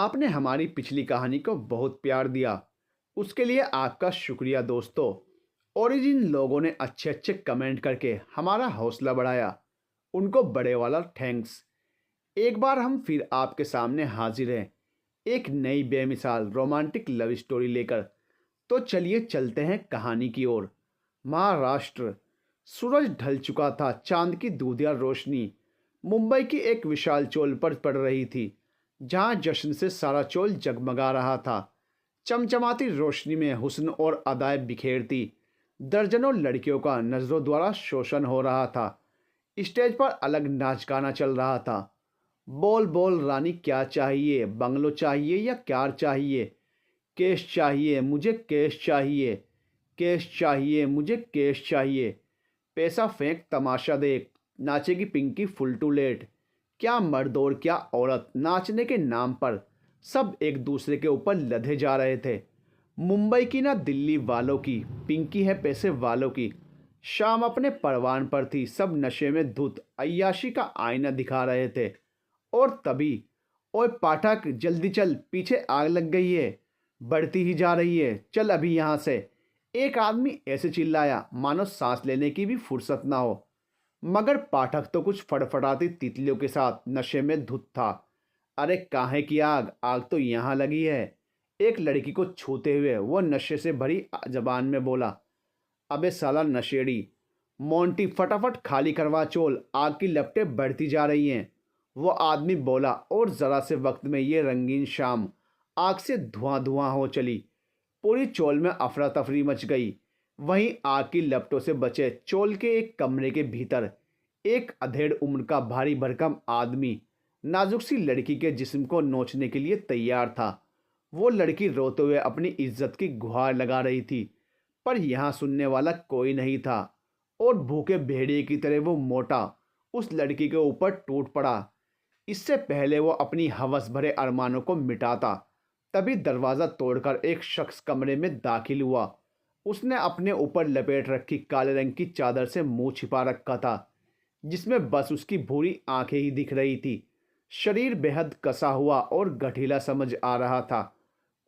आपने हमारी पिछली कहानी को बहुत प्यार दिया, उसके लिए आपका शुक्रिया दोस्तों। और जिन लोगों ने अच्छे अच्छे कमेंट करके हमारा हौसला बढ़ाया, उनको बड़े वाला थैंक्स। एक बार हम फिर आपके सामने हाजिर हैं, एक नई बेमिसाल रोमांटिक लव स्टोरी लेकर। तो चलिए चलते हैं कहानी की ओर। महाराष्ट्र। सूरज ढल चुका था, चांद की दूधिया रोशनी मुंबई की एक विशाल चोल पर पड़ रही थी, जहां जश्न से सारा चोल जगमगा रहा था। चमचमाती रोशनी में हुस्न और अदाएं बिखेरती दर्जनों लड़कियों का नजरों द्वारा शोषण हो रहा था। स्टेज पर अलग नाच गाना चल रहा था। बोल बोल रानी क्या चाहिए, बंगलो चाहिए या कार चाहिए? केश चाहिए मुझे, केश चाहिए, केश चाहिए मुझे, केश चाहिए। पैसा फेंक तमाशा देख, नाचेगी पिंकी फुल टू लेट। क्या मर्द और क्या औरत, नाचने के नाम पर सब एक दूसरे के ऊपर लदे जा रहे थे। मुंबई की ना दिल्ली वालों की, पिंकी है पैसे वालों की। शाम अपने परवान पर थी, सब नशे में धुत अय्याशी का आईना दिखा रहे थे। और तभी, ओए पाठक जल्दी चल, पीछे आग लग गई है, बढ़ती ही जा रही है, चल अभी यहाँ से। एक आदमी ऐसे चिल्लाया मानो सांस लेने की भी फुर्सत ना हो। मगर पाठक तो कुछ फड़फड़ाती तितलियों के साथ नशे में धुत था। अरे काहे की आग, आग तो यहाँ लगी है। एक लड़की को छूते हुए वो नशे से भरी जबान में बोला। अबे साला नशेड़ी, मोंटी फटाफट खाली करवा चोल, आग की लपटें बढ़ती जा रही हैं। वो आदमी बोला और ज़रा से वक्त में ये रंगीन शाम आग से धुआं धुआं हो चली। पूरी चोल में अफरा तफरी मच गई। वहीं आग की लपटों से बचे चोल के एक कमरे के भीतर एक अधेड़ उम्र का भारी भरकम आदमी नाजुक सी लड़की के जिस्म को नोचने के लिए तैयार था। वो लड़की रोते हुए अपनी इज्जत की गुहार लगा रही थी, पर यहाँ सुनने वाला कोई नहीं था। और भूखे भेड़िए की तरह वो मोटा उस लड़की के ऊपर टूट पड़ा। इससे पहले वो अपनी हवस भरे अरमानों को मिटाता, तभी दरवाज़ा तोड़कर एक शख्स कमरे में दाखिल हुआ। उसने अपने ऊपर लपेट रखी काले रंग की चादर से मुंह छिपा रखा था, जिसमें बस उसकी भूरी आंखें ही दिख रही थी। शरीर बेहद कसा हुआ और गठीला समझ आ रहा था।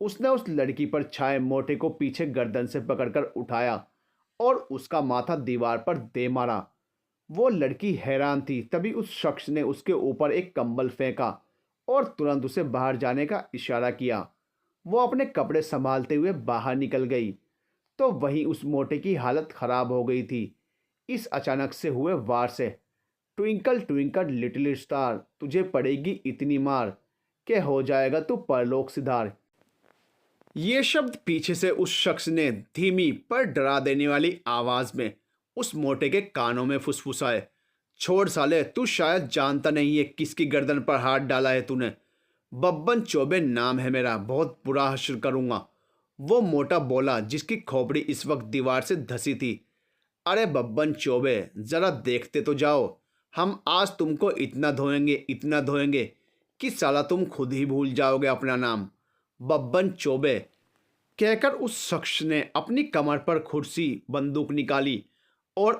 उसने उस लड़की पर छाए मोटे को पीछे गर्दन से पकड़कर उठाया और उसका माथा दीवार पर दे मारा। वो लड़की हैरान थी, तभी उस शख्स ने उसके ऊपर एक कंबल फेंका और तुरंत उसे बाहर जाने का इशारा किया। वो अपने कपड़े संभालते हुए बाहर निकल गई, तो वहीं उस मोटे की हालत खराब हो गई थी इस अचानक से हुए वार से। ट्विंकल ट्विंकल लिटिल स्टार, तुझे पड़ेगी इतनी मार के हो जाएगा तू परलोक सिधार। ये शब्द पीछे से उस शख्स ने धीमी पर डरा देने वाली आवाज में उस मोटे के कानों में फुसफुसाए। छोड़ साले, तू शायद जानता नहीं है किसकी गर्दन पर हाथ डाला है तूने। बब्बन चौबे नाम है मेरा, बहुत बुरा हश्र करूंगा। वो मोटा बोला, जिसकी खोपड़ी इस वक्त दीवार से धसी थी। अरे बब्बन चौबे, जरा देखते तो जाओ, हम आज तुमको इतना धोएंगे, इतना धोएंगे कि साला तुम खुद ही भूल जाओगे अपना नाम। बब्बन चौबे कहकर उस शख्स ने अपनी कमर पर खुरसी बंदूक निकाली और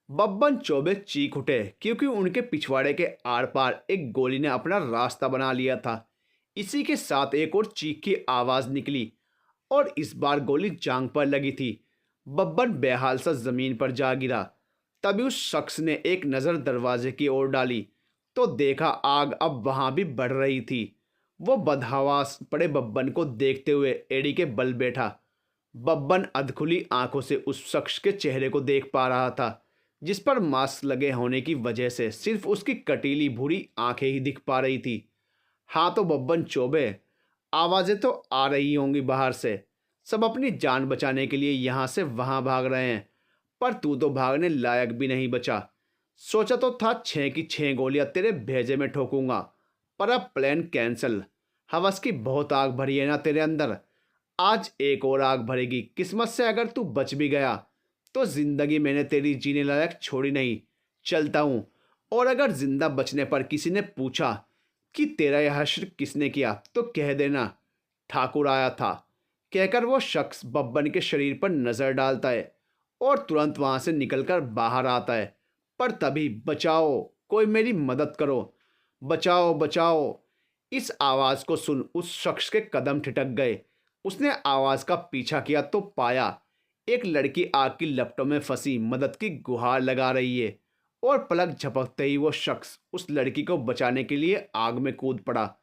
बब्बन चौबे चीख उठे, क्योंकि उनके पिछवाड़े के आर पार एक गोली ने अपना रास्ता बना लिया था। इसी के साथ एक और चीख की आवाज़ निकली और इस बार गोली जांग पर लगी थी। बब्बन बेहाल सा जमीन पर जा गिरा। तभी उस शख्स ने एक नज़र दरवाजे की ओर डाली तो देखा आग अब वहां भी बढ़ रही थी। वो बदहवास पड़े बब्बन को देखते हुए एड़ी के बल बैठा। बब्बन अधखुली आंखों से उस शख्स के चेहरे को देख पा रहा था, जिस पर मास्क लगे होने की वजह से सिर्फ उसकी कटीली भूरी आंखें ही दिख पा रही थी। हाँ तो बब्बन चौबे, आवाज़ें तो आ रही होंगी बाहर से, सब अपनी जान बचाने के लिए यहाँ से वहाँ भाग रहे हैं, पर तू तो भागने लायक भी नहीं बचा। सोचा तो था 6 की 6 गोलियां तेरे भेजे में ठोकूंगा, पर अब प्लान कैंसिल। हवस की बहुत आग भरी है ना तेरे अंदर, आज एक और आग भरेगी। किस्मत से अगर तू बच भी गया तो जिंदगी मैंने तेरी जीने लायक छोड़ी नहीं। चलता हूँ, और अगर जिंदा बचने पर किसी ने पूछा कि तेरा यह हश्र किसने किया तो कह देना ठाकुर आया था। कहकर वो शख्स बब्बन के शरीर पर नजर डालता है और तुरंत वहां से निकलकर बाहर आता है। पर तभी, बचाओ, कोई मेरी मदद करो, बचाओ बचाओ, इस आवाज को सुन उस शख्स के कदम ठिठक गए। उसने आवाज का पीछा किया तो पाया एक लड़की आग की लपटों में फंसी मदद की गुहार लगा रही है, और पलक झपकते ही वो शख्स उस लड़की को बचाने के लिए आग में कूद पड़ा।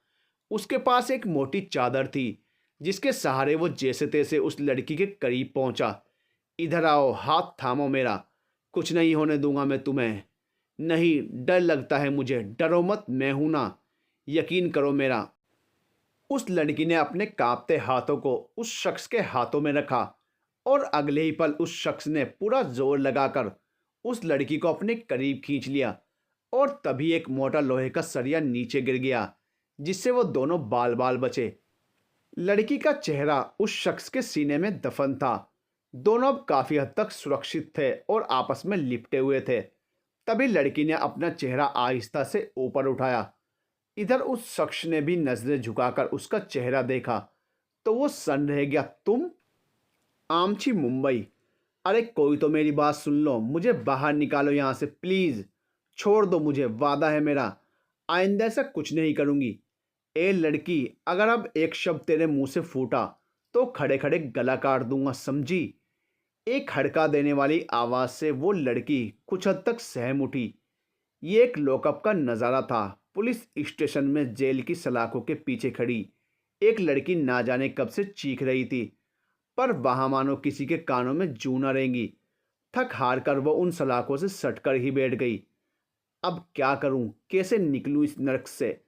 उसके पास एक मोटी चादर थी, जिसके सहारे वो जैसे तैसे उस लड़की के करीब पहुंचा। इधर आओ, हाथ थामो मेरा, कुछ नहीं होने दूंगा मैं तुम्हें। नहीं, डर लगता है मुझे। डरो मत, मैं हूं ना, यकीन करो मेरा। उस लड़की ने अपने कांपते हाथों को उस शख्स के हाथों में रखा, और अगले ही पल उस शख्स ने पूरा जोर लगाकर उस लड़की को अपने करीब खींच लिया, और तभी एक मोटा लोहे का सरिया नीचे गिर गया, जिससे वो दोनों बाल बाल बचे। लड़की का चेहरा उस शख्स के सीने में दफन था। दोनों अब काफी हद तक सुरक्षित थे और आपस में लिपटे हुए थे। तभी लड़की ने अपना चेहरा आहिस्ता से ऊपर उठाया। इधर उस शख्स ने भी नजरें झुकाकर उसका चेहरा देखा, तो वो सन रह गया। तुम? आमची मुंबई। अरे कोई तो मेरी बात सुन लो, मुझे बाहर निकालो यहाँ से प्लीज। छोड़ दो मुझे, वादा है मेरा, आइंदा ऐसा कुछ नहीं करूंगी। ए लड़की, अगर अब एक शब्द तेरे मुंह से फूटा तो खड़े खड़े गला काट दूंगा, समझी? एक हड़का देने वाली आवाज से वो लड़की कुछ हद तक सहम उठी। ये एक लॉकअप का नज़ारा था। पुलिस स्टेशन में जेल की सलाखों के पीछे खड़ी एक लड़की ना जाने कब से चीख रही थी, पर वहां मानो किसी के कानों में जू न रेंगी। थक हार कर वो उन सलाखों से सटकर ही बैठ गई। अब क्या करूं, कैसे निकलूं इस नरक से?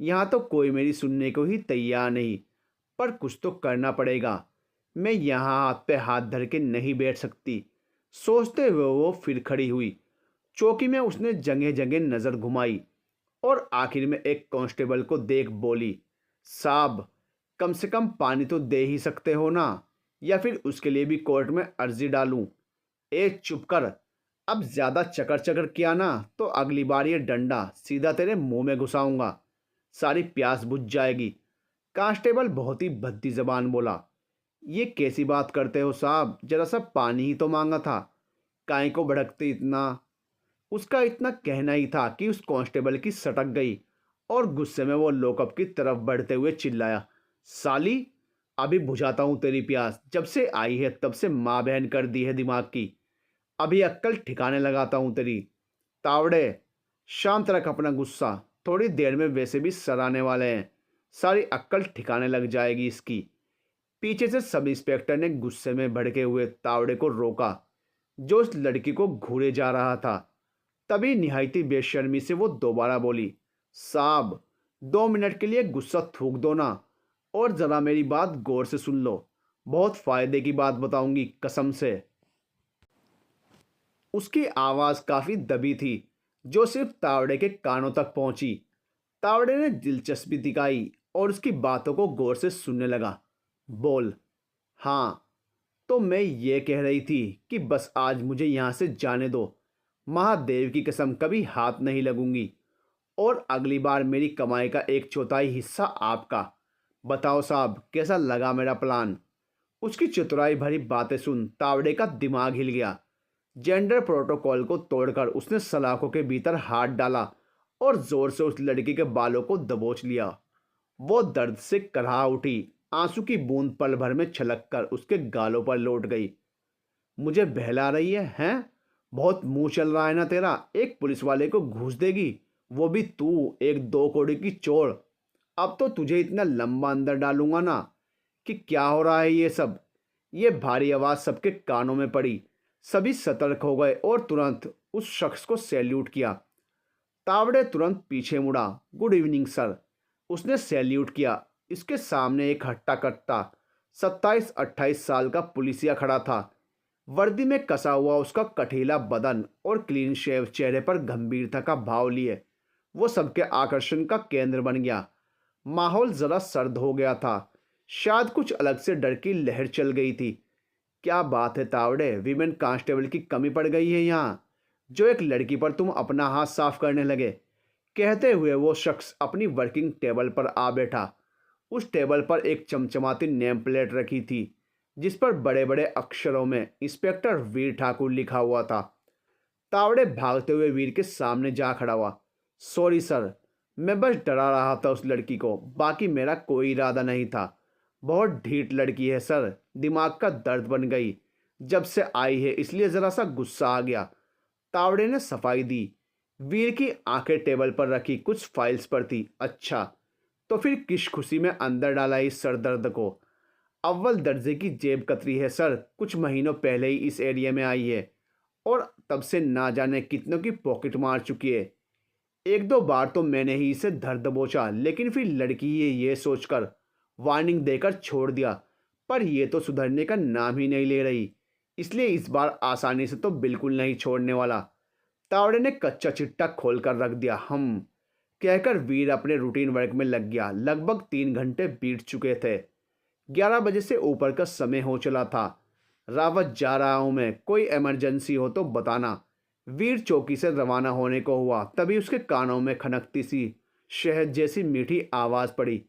यहाँ तो कोई मेरी सुनने को ही तैयार नहीं, पर कुछ तो करना पड़ेगा। मैं यहाँ हाथ पे हाथ धर के नहीं बैठ सकती। सोचते हुए वो फिर खड़ी हुई। चौकी में उसने जगह जगह नजर घुमाई, और आखिर में एक कांस्टेबल को देख बोली, साहब, कम से कम पानी तो दे ही सकते हो ना, या फिर उसके लिए भी कोर्ट में अर्जी डालूं? ए चुप कर, अब ज्यादा चकर चकर किया ना तो अगली बार ये डंडा सीधा तेरे मुंह में घुसाऊंगा, सारी प्यास बुझ जाएगी। कांस्टेबल बहुत ही भद्दी जबान बोला, ये कैसी बात करते हो साहब, जरा सा पानी ही तो मांगा था, काहे को भड़कते इतना? उसका इतना कहना ही था कि उस कांस्टेबल की सटक गई, और गुस्से में वो लॉकअप की तरफ बढ़ते हुए चिल्लाया, साली, अभी बुझाता हूं तेरी प्यास। जब से आई है तब से माँ बहन कर दी है दिमाग की। अभी अक्कल ठिकाने लगाता हूं तेरी। तावड़े, शांत रख अपना गुस्सा, थोड़ी देर में वैसे भी सराने वाले हैं, सारी अक्कल ठिकाने लग जाएगी इसकी। पीछे से सब इंस्पेक्टर ने गुस्से में भड़के हुए तावड़े को रोका, जो उस लड़की को घूरे जा रहा था। तभी निहायती बेशर्मी से वो दोबारा बोली, साहब, 2 मिनट के लिए गुस्सा थूक दो ना, और जरा मेरी बात गौर से सुन लो, बहुत फायदे की बात बताऊंगी कसम से। उसकी आवाज काफी दबी थी, जो सिर्फ तावड़े के कानों तक पहुंची। तावड़े ने दिलचस्पी दिखाई और उसकी बातों को गौर से सुनने लगा। बोल। हाँ, तो मैं ये कह रही थी कि बस आज मुझे यहाँ से जाने दो। महादेव की कसम कभी हाथ नहीं लगूंगी, और अगली बार मेरी कमाई का 1/4 हिस्सा आपका। बताओ साहब, कैसा लगा मेरा प्लान? उसकी चतुराई भरी बातें सुन तावड़े का दिमाग हिल गया। जेंडर प्रोटोकॉल को तोड़कर उसने सलाखों के भीतर हाथ डाला और जोर से उस लड़की के बालों को दबोच लिया। वो दर्द से कराह उठी। आंसू की बूंद पल भर में छलक कर उसके गालों पर लौट गई। मुझे बहला रही है हैं? बहुत मुंह चल रहा है ना तेरा, एक पुलिस वाले को घूस देगी, वो भी तू, एक 2 कौड़ी की चोर। अब तो तुझे इतना लंबा अंदर डालूंगा ना कि क्या हो रहा है ये सब। ये भारी आवाज सबके कानों में पड़ी। सभी सतर्क हो गए और तुरंत उस शख्स को सैल्यूट किया। तावड़े तुरंत पीछे मुड़ा। गुड इवनिंग सर, उसने सैल्यूट किया। इसके सामने एक हट्टा कट्टा 27-28 साल का पुलिसिया खड़ा था। वर्दी में कसा हुआ उसका कठीला बदन और क्लीन शेव चेहरे पर गंभीरता का भाव लिए वो सबके आकर्षण का केंद्र बन गया। माहौल जरा सर्द हो गया था। शायद कुछ अलग से डर की लहर चल गई थी। क्या बात है तावड़े, वीमेन कांस्टेबल की कमी पड़ गई है यहाँ, जो एक लड़की पर तुम अपना हाथ साफ करने लगे? कहते हुए वो शख्स अपनी वर्किंग टेबल पर आ बैठा। उस टेबल पर एक चमचमाती नेम प्लेट रखी थी, जिस पर बड़े बड़े अक्षरों में इंस्पेक्टर वीर ठाकुर लिखा हुआ था। तावड़े भागते हुए वीर के सामने जा खड़ा हुआ। सॉरी सर, मैं बस डरा रहा था उस लड़की को, बाकी मेरा कोई इरादा नहीं था। बहुत ढीठ लड़की है सर, दिमाग का दर्द बन गई जब से आई है, इसलिए ज़रा सा गुस्सा आ गया। तावड़े ने सफाई दी। वीर की आंखें टेबल पर रखी, कुछ फाइल्स पर थी। अच्छा, तो फिर किस खुशी में अंदर डाला इस सरदर्द को। अव्वल दर्जे की जेब कतरी है सर, कुछ महीनों पहले ही इस एरिया में आई है और तब से ना जाने कितनों की पॉकेट मार चुकी है। एक दो बार तो मैंने ही इसे धर दबोचा, लेकिन फिर लड़की ये सोचकर वार्निंग देकर छोड़ दिया, पर यह तो सुधरने का नाम ही नहीं ले रही, इसलिए इस बार आसानी से तो बिल्कुल नहीं छोड़ने वाला। तावड़े ने कच्चा चिट्टा खोल कर रख दिया। हम कहकर वीर अपने रूटीन वर्क में लग गया। लगभग 3 घंटे बीत चुके थे। 11 बजे से ऊपर का समय हो चला था। रावत जा रहा हूं मैं, कोई इमरजेंसी हो तो बताना। वीर चौकी से रवाना होने को हुआ, तभी उसके कानों में खनकती सी शहद जैसी मीठी आवाज़ पड़ी,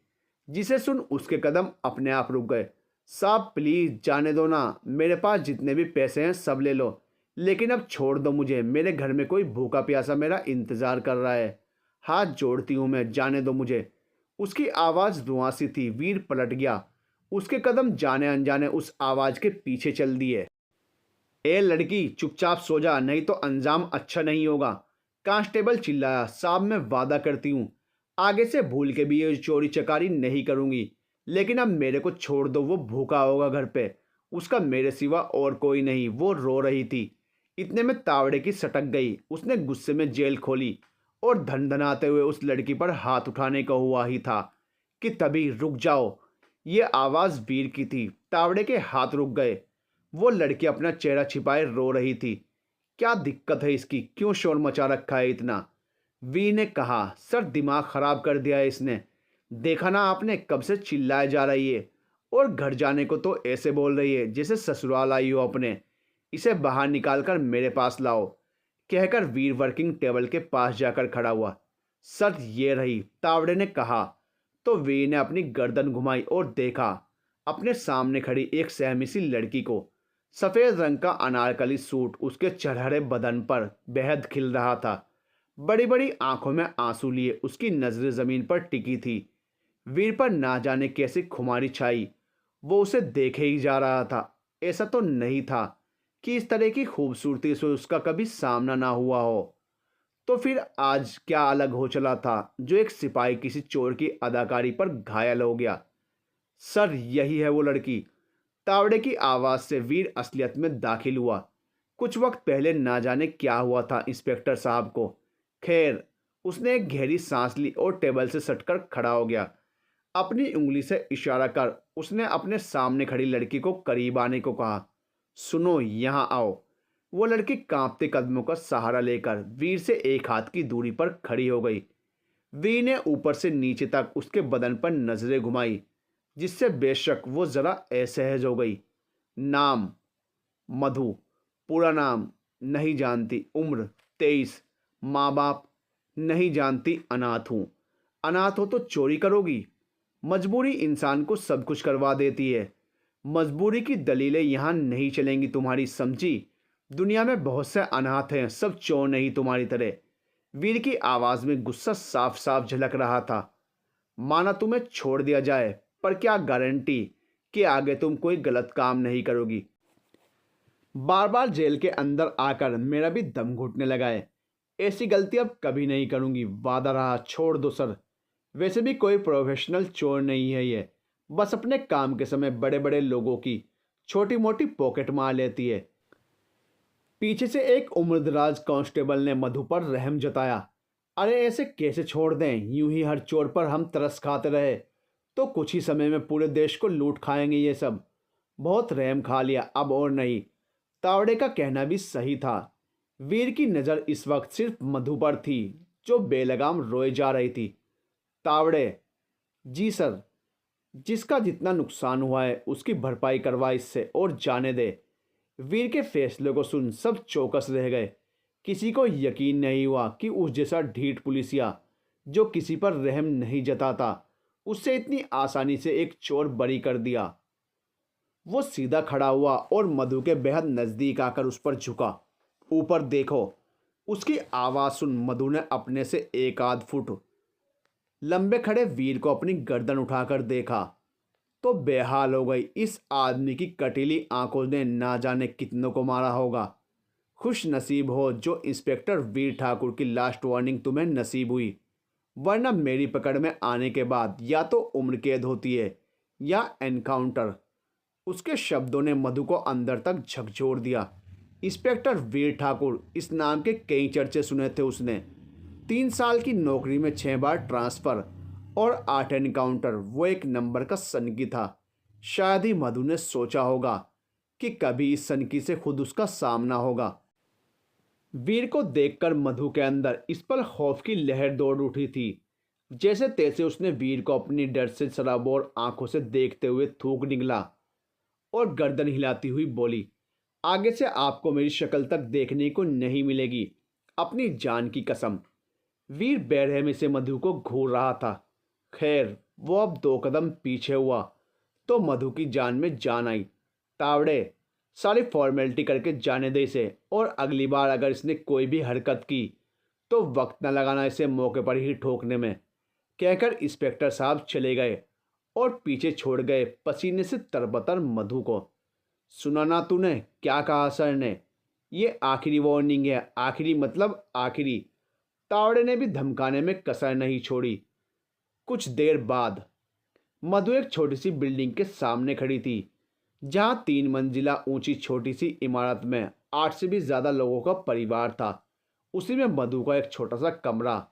जिसे सुन उसके कदम अपने आप रुक गए। साहब प्लीज़ जाने दो ना, मेरे पास जितने भी पैसे हैं सब ले लो, लेकिन अब छोड़ दो मुझे, मेरे घर में कोई भूखा प्यासा मेरा इंतज़ार कर रहा है। हाथ जोड़ती हूँ मैं, जाने दो मुझे। उसकी आवाज़ रुआसी थी। वीर पलट गया। उसके कदम जाने अनजाने उस आवाज़ के पीछे चल दिए। ए लड़की, चुपचाप सो जा, नहीं तो अंजाम अच्छा नहीं होगा। कांस्टेबल चिल्लाया। साहब मैं वादा करती हूँ आगे से भूल के भी ये चोरी चकारी नहीं करूँगी, लेकिन अब मेरे को छोड़ दो, वो भूखा होगा घर पे, उसका मेरे सिवा और कोई नहीं। वो रो रही थी। इतने में तावड़े की सटक गई। उसने गुस्से में जेल खोली और धनधनाते हुए उस लड़की पर हाथ उठाने का हुआ ही था कि तभी रुक जाओ, ये आवाज़ वीर की थी। तावड़े के हाथ रुक गए। वो लड़की अपना चेहरा छिपाए रो रही थी। क्या दिक्कत है इसकी, क्यों शोर मचा रखा है इतना। वी ने कहा। सर दिमाग खराब कर दिया है इसने, देखा ना आपने, कब से चिल्लाए जा रही है और घर जाने को तो ऐसे बोल रही है जैसे ससुराल आई हो अपने। इसे बाहर निकाल कर मेरे पास लाओ, कहकर वीर वर्किंग टेबल के पास जाकर खड़ा हुआ। सर ये रही, तावड़े ने कहा। तो वीर ने अपनी गर्दन घुमाई और देखा अपने सामने खड़ी एक सहमी सी लड़की को। सफ़ेद रंग का अनारकली सूट उसके चरहरे बदन पर बेहद खिल रहा था। बड़ी बड़ी आंखों में आंसू लिए उसकी नजरें ज़मीन पर टिकी थी। वीर पर ना जाने कैसी खुमारी छाई। वो उसे देखे ही जा रहा था। ऐसा तो नहीं था कि इस तरह की खूबसूरती से उसका कभी सामना ना हुआ हो। तो फिर आज क्या अलग हो चला था जो एक सिपाही किसी चोर की अदाकारी पर घायल हो गया। सर यही है वो लड़की। तावड़े की आवाज़ से वीर असलियत में दाखिल हुआ। कुछ वक्त पहले ना जाने क्या हुआ था इंस्पेक्टर साहब को। खैर, उसने एक गहरी सांस ली और टेबल से सटकर खड़ा हो गया। अपनी उंगली से इशारा कर उसने अपने सामने खड़ी लड़की को करीब आने को कहा। सुनो, यहाँ आओ। वो लड़की कांपते कदमों का सहारा लेकर वीर से एक हाथ की दूरी पर खड़ी हो गई। वीर ने ऊपर से नीचे तक उसके बदन पर नजरें घुमाई, जिससे बेशक वो जरा असहज हो गई। नाम मधु, पूरा नाम नहीं जानती, उम्र 23, माँ बाप नहीं जानती, अनाथ हूँ। अनाथ हो तो चोरी करोगी? मजबूरी इंसान को सब कुछ करवा देती है। मजबूरी की दलीलें यहाँ नहीं चलेंगी तुम्हारी, समझी? दुनिया में बहुत से अनाथ हैं, सब चोर नहीं तुम्हारी तरह। वीर की आवाज़ में गुस्सा साफ साफ झलक रहा था। माना तुम्हें छोड़ दिया जाए, पर क्या गारंटी कि आगे तुम कोई गलत काम नहीं करोगी। बार बार जेल के अंदर आकर मेरा भी दम घुटने लगा है। ऐसी गलती अब कभी नहीं करूँगी, वादा रहा, छोड़ दो सर। वैसे भी कोई प्रोफेशनल चोर नहीं है ये, बस अपने काम के समय बड़े बड़े लोगों की छोटी मोटी पॉकेट मार लेती है। पीछे से एक उम्रदराज कांस्टेबल ने मधु पर रहम जताया। अरे ऐसे कैसे छोड़ दें, यूं ही हर चोर पर हम तरस खाते रहे तो कुछ ही समय में पूरे देश को लूट खाएंगे ये सब। बहुत रहम खा लिया, अब और नहीं। तावड़े का कहना भी सही था। वीर की नज़र इस वक्त सिर्फ मधु पर थी, जो बेलगाम रोए जा रही थी। तावड़े, जी सर, जिसका जितना नुकसान हुआ है उसकी भरपाई करवा इससे और जाने दे। वीर के फैसले को सुन सब चौकस रह गए। किसी को यकीन नहीं हुआ कि उस जैसा ढीठ पुलिसिया जो किसी पर रहम नहीं जताता, उससे इतनी आसानी से एक चोर बरी कर दिया। वो सीधा खड़ा हुआ और मधु के बेहद नज़दीक आकर उस पर झुका। ऊपर देखो। उसकी आवाज़ सुन मधु ने अपने से एक आध फुट लंबे खड़े वीर को अपनी गर्दन उठाकर देखा तो बेहाल हो गई। इस आदमी की कटीली आंखों ने ना जाने कितनों को मारा होगा। खुश नसीब हो जो इंस्पेक्टर वीर ठाकुर की लास्ट वार्निंग तुम्हें नसीब हुई, वरना मेरी पकड़ में आने के बाद या तो उम्र कैद होती है या एनकाउंटर। उसके शब्दों ने मधु को अंदर तक झकझोर दिया। इंस्पेक्टर वीर ठाकुर, इस नाम के कई चर्चे सुने थे उसने। 3 साल की नौकरी में 6 बार ट्रांसफ़र और 8 एनकाउंटर। वो एक नंबर का सनकी था। शायद ही मधु ने सोचा होगा कि कभी इस सनकी से खुद उसका सामना होगा। वीर को देखकर मधु के अंदर इस पल खौफ की लहर दौड़ उठी थी। जैसे तैसे उसने वीर को अपनी डर से सराबोर आंखों से देखते हुए थूक निकला और गर्दन हिलाती हुई बोली, आगे से आपको मेरी शक्ल तक देखने को नहीं मिलेगी, अपनी जान की कसम। वीर बेरहमी से मधु को घूर रहा था। खैर, वो अब 2 कदम पीछे हुआ तो मधु की जान में जान आई। तावड़े, सारी फॉर्मेलिटी करके जाने दे इसे, और अगली बार अगर इसने कोई भी हरकत की तो वक्त न लगाना इसे मौके पर ही ठोकने में, कहकर इंस्पेक्टर साहब चले गए और पीछे छोड़ गए पसीने से तरबतर मधु को। सुना ना तूने क्या कहा सर ने? ये आखिरी वार्निंग है, आखिरी मतलब आखिरी। तावड़े ने भी धमकाने में कसर नहीं छोड़ी। कुछ देर बाद मधु एक छोटी सी बिल्डिंग के सामने खड़ी थी, जहां 3 मंजिला ऊंची छोटी सी इमारत में 8 से भी ज्यादा लोगों का परिवार था। उसी में मधु का एक छोटा सा कमरा,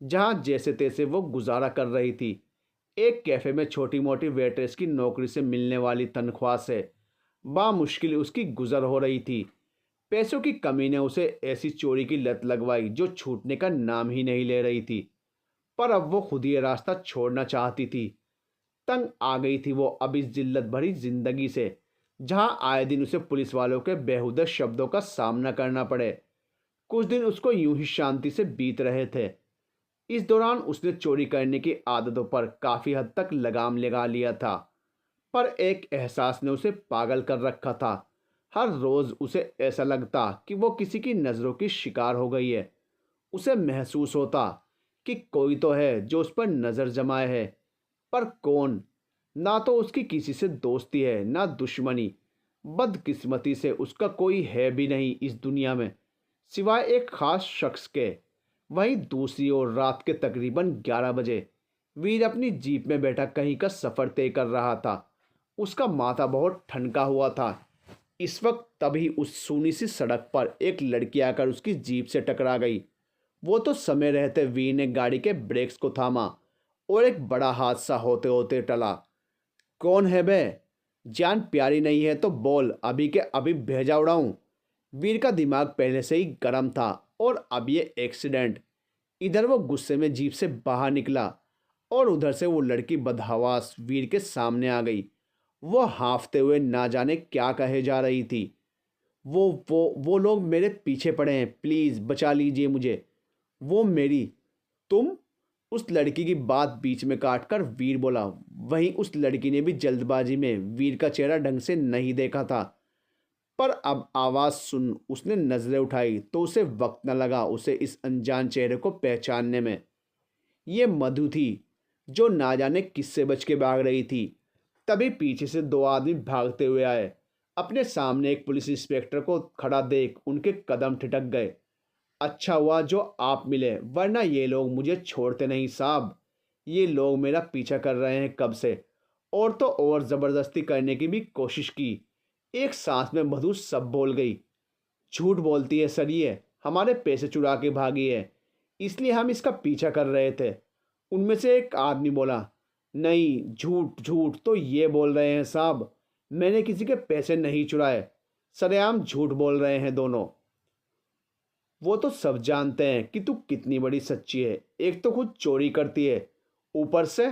जहां जैसे तैसे वो गुजारा कर रही थी। एक कैफे में छोटी मोटी वेट्रेस की नौकरी से मिलने वाली तनख्वाह से बामुश्किल उसकी गुजर हो रही थी। पैसों की कमी ने उसे ऐसी चोरी की लत लगवाई जो छूटने का नाम ही नहीं ले रही थी। पर अब वो खुद ये रास्ता छोड़ना चाहती थी। तंग आ गई थी वो अब इस जिल्लत भरी जिंदगी से, जहां आए दिन उसे पुलिस वालों के बेहुदा शब्दों का सामना करना पड़े। कुछ दिन उसको यूं ही शांति से बीत रहे थे। इस दौरान उसने चोरी करने की आदतों पर काफी हद तक लगाम लगा लिया था, पर एक एहसास ने उसे पागल कर रखा था। हर रोज उसे ऐसा लगता कि वो किसी की नज़रों की शिकार हो गई है। उसे महसूस होता कि कोई तो है जो उस पर नज़र जमाए है, पर कौन? ना तो उसकी किसी से दोस्ती है ना दुश्मनी। बदकिस्मती से उसका कोई है भी नहीं इस दुनिया में, सिवाय एक खास शख्स के। वहीं दूसरी ओर रात के तकरीबन 11 बजे वीर अपनी जीप में बैठा कहीं का सफ़र तय कर रहा था। उसका माथा बहुत ठनका हुआ था। इस वक्त तभी उस सूनी सी सड़क पर एक लड़की आकर उसकी जीप से टकरा गई। वो तो समय रहते वीर ने गाड़ी के ब्रेक्स को थामा और एक बड़ा हादसा होते होते टला। कौन है बे? जान प्यारी नहीं है तो बोल, अभी के अभी भेजा उड़ाऊं। वीर का दिमाग पहले से ही गर्म था और अब ये एक्सीडेंट। इधर वो गुस्से में जीप से बाहर निकला और उधर से वो लड़की बदहवास वीर के सामने आ गई। वो हाँफते हुए ना जाने क्या कहे जा रही थी। वो लोग मेरे पीछे पड़े हैं, प्लीज़ बचा लीजिए मुझे। वो मेरी, तुम? उस लड़की की बात बीच में काटकर वीर बोला। वहीं उस लड़की ने भी जल्दबाजी में वीर का चेहरा ढंग से नहीं देखा था, पर अब आवाज़ सुन उसने नज़रें उठाई तो उसे वक्त न लगा उसे इस अनजान चेहरे को पहचानने में। ये मधु थी जो ना जाने किससे बच के भाग रही थी। तभी पीछे से 2 आदमी भागते हुए आए। अपने सामने एक पुलिस इंस्पेक्टर को खड़ा देख उनके कदम ठिठक गए। अच्छा हुआ जो आप मिले, वरना ये लोग मुझे छोड़ते नहीं साहब। ये लोग मेरा पीछा कर रहे हैं कब से, और तो और ज़बरदस्ती करने की भी कोशिश की। एक सांस में मधु सब बोल गई। झूठ बोलती है सर, ये हमारे पैसे चुरा के भागी है, इसलिए हम इसका पीछा कर रहे थे। उनमें से एक आदमी बोला, नहीं झूठ झूठ तो ये बोल रहे हैं साहब, मैंने किसी के पैसे नहीं चुराए, सरेआम झूठ बोल रहे हैं दोनों। वो तो सब जानते हैं कि तू कितनी बड़ी सच्ची है, एक तो खुद चोरी करती है, ऊपर से।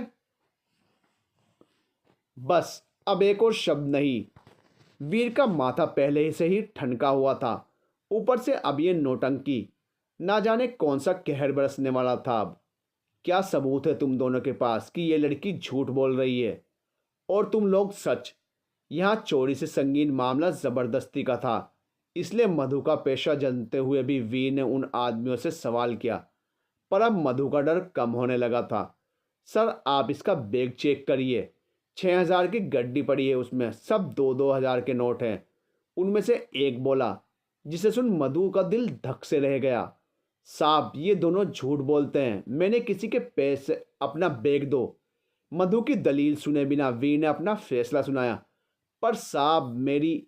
बस अब एक और शब्द नहीं। वीर का माथा पहले से ही ठनका हुआ था, ऊपर से अब ये नौटंकी। ना जाने कौन सा कहर बरसने वाला था अब। क्या सबूत है तुम दोनों के पास कि ये लड़की झूठ बोल रही है और तुम लोग सच? यहाँ चोरी से संगीन मामला ज़बरदस्ती का था, इसलिए मधु का पेशा जानते हुए भी वीर ने उन आदमियों से सवाल किया। पर अब मधु का डर कम होने लगा था। सर आप इसका बैग चेक करिए, 6,000 की गड्डी पड़ी है, उसमें सब 2-2 हज़ार के नोट हैं। उनमें से एक बोला, जिसे सुन मधु का दिल धक से रह गया। साहब ये दोनों झूठ बोलते हैं, मैंने किसी के पैसे, अपना बैग दो। मधु की दलील सुने बिना वीर ने अपना फैसला सुनाया। पर साहब मेरी,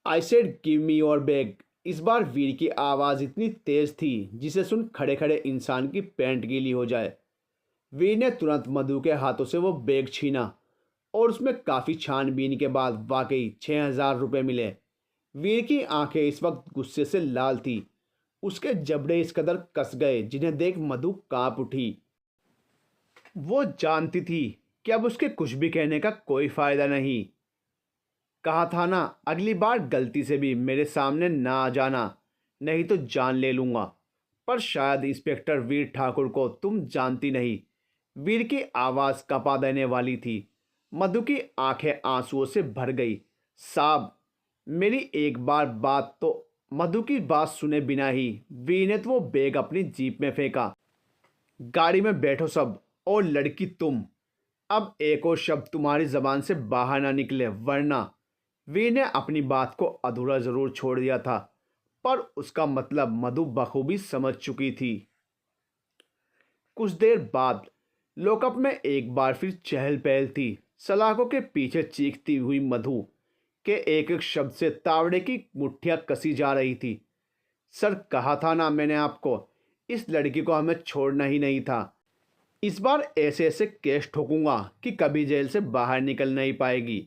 I said give me your bag. इस बार वीर की आवाज़ इतनी तेज थी जिसे सुन खड़े खड़े इंसान की पैंट गीली हो जाए। वीर ने तुरंत मधु के हाथों से वो बैग छीना और उसमें काफ़ी छानबीन के बाद वाकई 6,000 रुपये मिले। वीर की आंखें इस वक्त गुस्से से लाल थी। उसके जबड़े इस कदर कस गए जिन्हें देख मधु कांप उठी। वो जानती थी कि अब उसके कुछ भी कहने का कोई फायदा नहीं। कहा था ना, अगली बार गलती से भी मेरे सामने ना आ जाना, नहीं तो जान ले लूंगा। पर शायद इंस्पेक्टर वीर ठाकुर को तुम जानती नहीं। वीर की आवाज़ कपा देने वाली थी। मधु की आंखें आंसुओं से भर गई। साहब मेरी एक बार बात तो। मधु की बात सुने बिना ही वीर ने तो वो बैग अपनी जीप में फेंका। गाड़ी में बैठो सब, और लड़की तुम, अब एक और शब्द तुम्हारी जबान से बाहर ना निकले, वरना। वीर ने अपनी बात को अधूरा जरूर छोड़ दिया था, पर उसका मतलब मधु बखूबी समझ चुकी थी। कुछ देर बाद लॉकअप में एक बार फिर चहल पहल थी। सलाखों के पीछे चीखती हुई मधु के एक एक शब्द से तावड़े की मुट्ठियां कसी जा रही थी। सर कहा था ना मैंने आपको, इस लड़की को हमें छोड़ना ही नहीं था। इस बार ऐसे ऐसे केस ठोकूंगा कि कभी जेल से बाहर निकल नहीं पाएगी।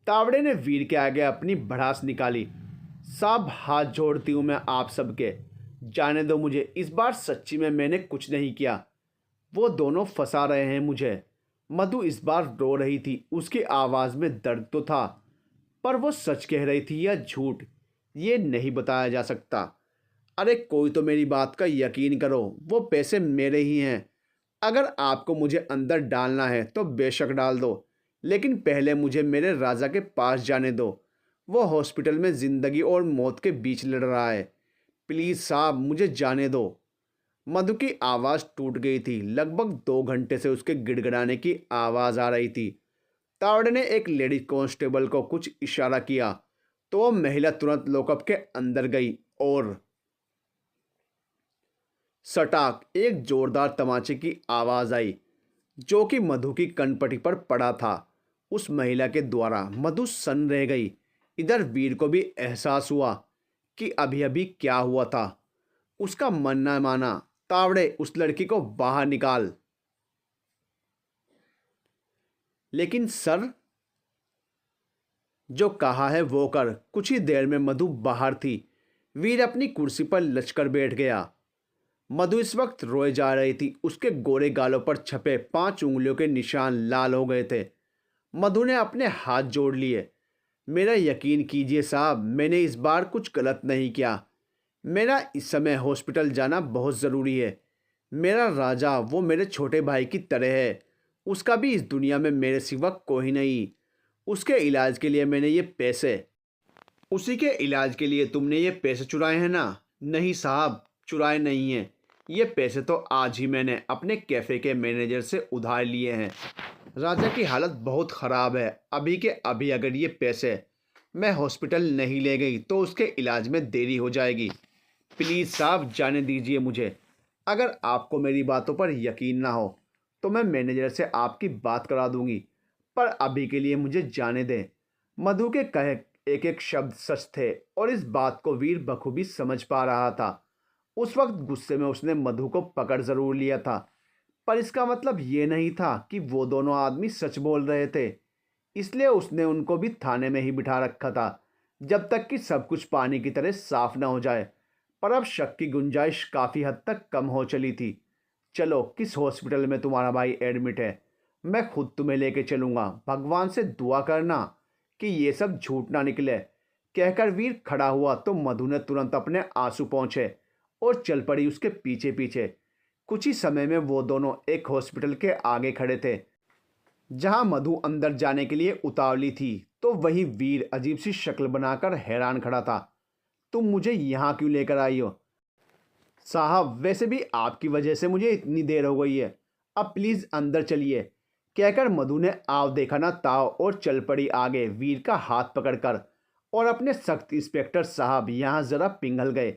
तावड़े ने वीर के आगे अपनी भड़ास निकाली। साहब हाथ जोड़ती हूँ मैं आप सबके, जाने दो मुझे, इस बार सच्ची में मैंने कुछ नहीं किया। वो दोनों फंसा रहे हैं मुझे। मधु इस बार रो रही थी। उसकी आवाज़ में दर्द तो था, पर वो सच कह रही थी या झूठ, ये नहीं बताया जा सकता। अरे कोई तो मेरी बात का यकीन करो, वो पैसे मेरे ही हैं। अगर आपको मुझे अंदर डालना है तो बेशक डाल दो, लेकिन पहले मुझे मेरे राजा के पास जाने दो। वो हॉस्पिटल में ज़िंदगी और मौत के बीच लड़ रहा है। प्लीज़ साहब मुझे जाने दो। मधु की आवाज़ टूट गई थी। लगभग 2 घंटे से उसके गिड़गिड़ाने की आवाज़ आ रही थी। तावड़े ने एक लेडी कांस्टेबल को कुछ इशारा किया तो वो महिला तुरंत लॉकअप के अंदर गई और सटाक एक जोरदार तमाचे की आवाज़ आई जो कि मधु की कनपटी पर पड़ा था। उस महिला के द्वारा मधु सन्न रह गई। इधर वीर को भी एहसास हुआ कि अभी अभी क्या हुआ था। उसका मन न माना। तावड़े उस लड़की को बाहर निकाल। लेकिन सर, जो कहा है वो कर। कुछ ही देर में मधु बाहर थी। वीर अपनी कुर्सी पर लचकर बैठ गया। मधु इस वक्त रोए जा रही थी। उसके गोरे गालों पर छपे 5 उंगलियों के निशान लाल हो गए थे। मधु ने अपने हाथ जोड़ लिए। मेरा यकीन कीजिए साहब, मैंने इस बार कुछ गलत नहीं किया। मेरा इस समय हॉस्पिटल जाना बहुत ज़रूरी है। मेरा राजा वो मेरे छोटे भाई की तरह है। उसका भी इस दुनिया में मेरे सिवा कोई नहीं। उसके इलाज के लिए मैंने ये पैसे, उसी के इलाज के लिए तुमने ये पैसे चुराए हैं ना? नहीं साहब, चुराए नहीं हैं। ये पैसे तो आज ही मैंने अपने कैफ़े के मैनेजर से उधार लिए हैं। राजा की हालत बहुत ख़राब है। अभी के अभी अगर ये पैसे मैं हॉस्पिटल नहीं ले गई तो उसके इलाज में देरी हो जाएगी। प्लीज़ साहब जाने दीजिए मुझे। अगर आपको मेरी बातों पर यकीन ना हो तो मैं मैनेजर से आपकी बात करा दूंगी, पर अभी के लिए मुझे जाने दें। मधु के कहे एक एक शब्द सच थे और इस बात को वीर बखूबी समझ पा रहा था। उस वक्त गुस्से में उसने मधु को पकड़ ज़रूर लिया था, पर इसका मतलब ये नहीं था कि वो दोनों आदमी सच बोल रहे थे। इसलिए उसने उनको भी थाने में ही बिठा रखा था जब तक कि सब कुछ पानी की तरह साफ ना हो जाए। पर अब शक की गुंजाइश काफ़ी हद तक कम हो चली थी। चलो, किस हॉस्पिटल में तुम्हारा भाई एडमिट है, मैं खुद तुम्हें लेके चलूँगा। भगवान से दुआ करना कि ये सब झूठ ना निकले। कहकर वीर खड़ा हुआ तो मधु ने तुरंत अपने आंसू पोंछे और चल पड़ी उसके पीछे पीछे। कुछ ही समय में वो दोनों एक हॉस्पिटल के आगे खड़े थे। जहां मधु अंदर जाने के लिए उतावली थी तो वहीं वीर अजीब सी शक्ल बनाकर हैरान खड़ा था। तुम मुझे यहाँ क्यों लेकर आई हो? साहब वैसे भी आपकी वजह से मुझे इतनी देर हो गई है, अब प्लीज़ अंदर चलिए, कहकर मधु ने आव देखा ना ताव और चल पड़ी आगे वीर का हाथ पकड़कर। और अपने सख्त इंस्पेक्टर साहब यहाँ ज़रा पिघल गए।